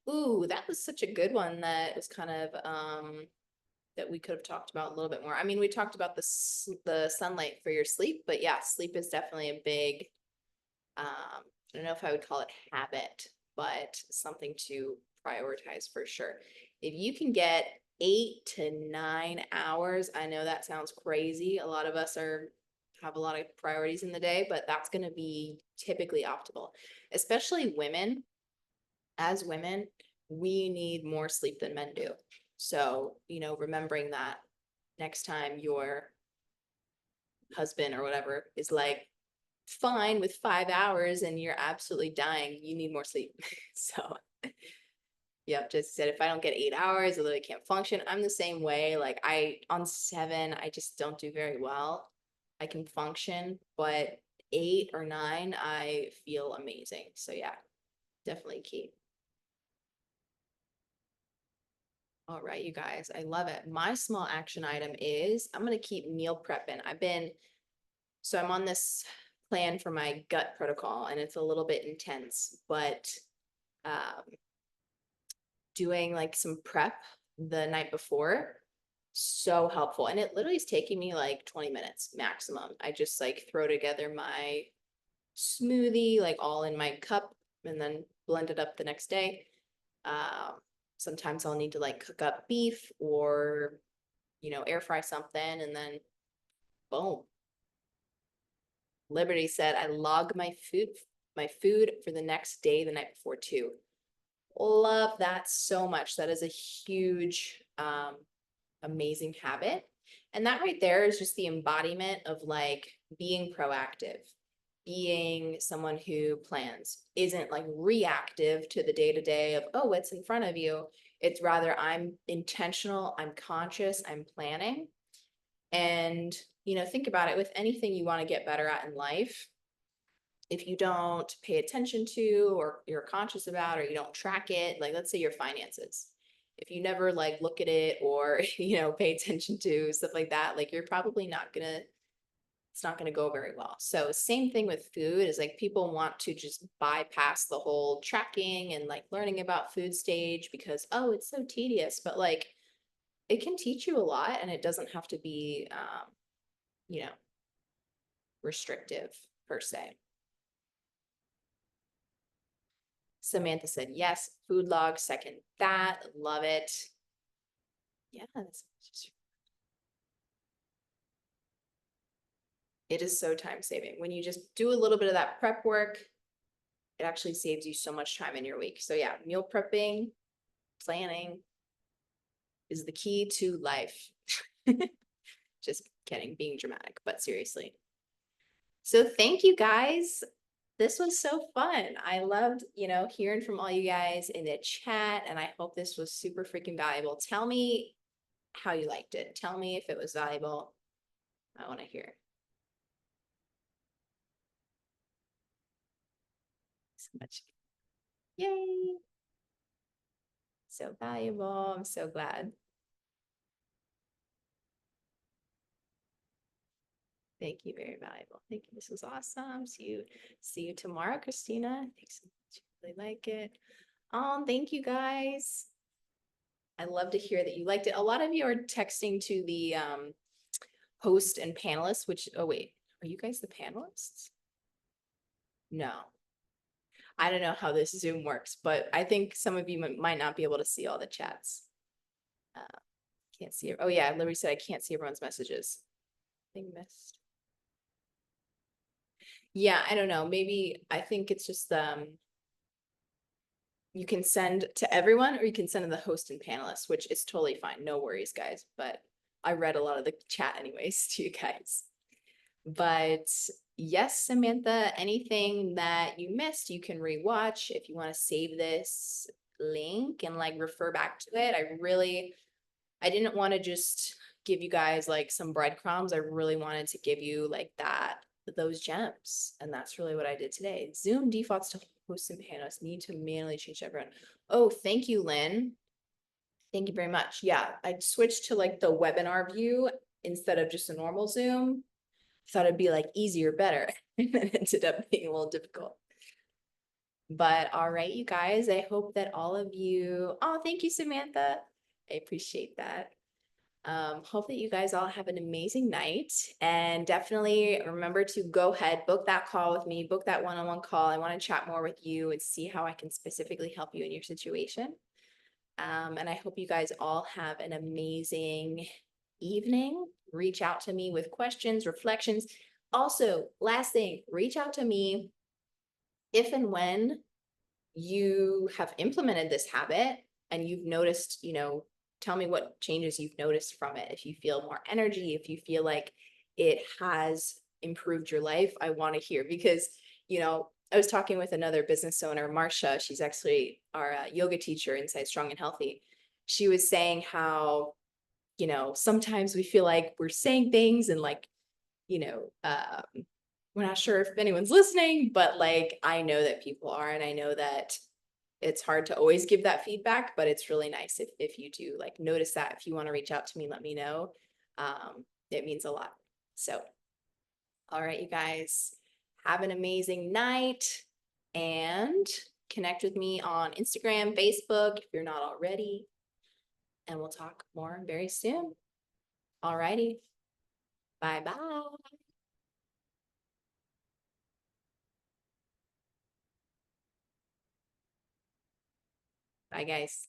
Ooh, that was such a good one that was kind of that we could have talked about a little bit more. I mean, we talked about the sunlight for your sleep, but yeah, sleep is definitely a big I don't know if I would call it habit, but something to prioritize for sure. If you can get 8 to 9 hours, I know that sounds crazy. A lot of us have a lot of priorities in the day, but that's going to be typically optimal, especially women. As women, we need more sleep than men do. So, remembering that next time your husband or whatever is like, fine with 5 hours and you're absolutely dying, you need more sleep. So, yeah, just said if I don't get 8 hours, I literally can't function. I'm the same way. Like on 7, I just don't do very well. I can function, but 8 or 9, I feel amazing. So yeah, definitely key. All right, you guys, I love it. My small action item is I'm gonna keep meal prepping. I'm on this plan for my gut protocol, and it's a little bit intense, but um, doing like some prep the night before, so helpful. And it literally is taking me like 20 minutes maximum. I just like throw together my smoothie, like all in my cup, and then blend it up the next day. Um, Sometimes I'll need to like cook up beef or, air fry something, and then boom. Liberty said, I log my food for the next day, the night before too. Love that so much. That is a huge, amazing habit. And that right there is just the embodiment of like being proactive, being someone who plans, isn't like reactive to the day to day of, oh, what's in front of you. It's rather, I'm intentional, I'm conscious, I'm planning. And, think about it with anything you want to get better at in life. If you don't pay attention to, or you're conscious about, or you don't track it, like let's say your finances, if you never like look at it or pay attention to stuff like that, like you're probably not gonna it's not gonna go very well. So same thing with food, is like people want to just bypass the whole tracking and like learning about food stage because, oh, it's so tedious, but like it can teach you a lot, and it doesn't have to be you know restrictive per se. Samantha said, yes, food log, second that, love it. Yeah, it is so time saving. When you just do a little bit of that prep work, it actually saves you so much time in your week. So yeah, meal prepping, planning is the key to life. Just kidding, being dramatic, but seriously. So thank you guys. This was so fun. I loved, hearing from all you guys in the chat, and I hope this was super freaking valuable. Tell me how you liked it. Tell me if it was valuable. I want to hear. So much. Yay. So valuable. I'm so glad. Thank you. Very valuable. Thank you. This was awesome. See you tomorrow, Christina. Thanks so much. Really like it. Thank you guys. I love to hear that you liked it. A lot of you are texting to the host and panelists, which, oh wait, are you guys the panelists? No. I don't know how this Zoom works, but I think some of you might not be able to see all the chats. Can't see it. Oh yeah, Liberty said I can't see everyone's messages. Thing missed. Yeah, I don't know. Maybe I think it's just you can send to everyone, or you can send to the host and panelists, which is totally fine. No worries, guys. But I read a lot of the chat anyways to you guys. But yes, Samantha, anything that you missed, you can rewatch. If you want to save this link and like refer back to it, I didn't want to just give you guys like some breadcrumbs. I really wanted to give you like those gems. And that's really what I did today. Zoom defaults to hosts and panelists. Need to manually change everyone. Oh, thank you, Lynn. Thank you very much. Yeah, I switched to like the webinar view instead of just a normal Zoom. Thought it'd be like easier, better, and it ended up being a little difficult. But all right, you guys, I hope that all of you, oh, thank you, Samantha. I appreciate that. Hope that you guys all have an amazing night, and definitely remember to go ahead, book that call with me, book that one-on-one call. I want to chat more with you and see how I can specifically help you in your situation. And I hope you guys all have an amazing evening. Reach out to me with questions, reflections. Also, last thing, reach out to me if and when you have implemented this habit and you've noticed, tell me what changes you've noticed from it. If you feel more energy, if you feel like it has improved your life, I want to hear, because, I was talking with another business owner, Marsha. She's actually our yoga teacher inside Strong and Healthy. She was saying how, sometimes we feel like we're saying things and like, we're not sure if anyone's listening, but like, I know that people are, and I know that it's hard to always give that feedback, but it's really nice if you do like notice that. If you want to reach out to me, let me know. It means a lot. So, all right, you guys, Have an amazing night and connect with me on Instagram, Facebook, if you're not already. And we'll talk more very soon. Alrighty. Bye-bye. Bye, guys.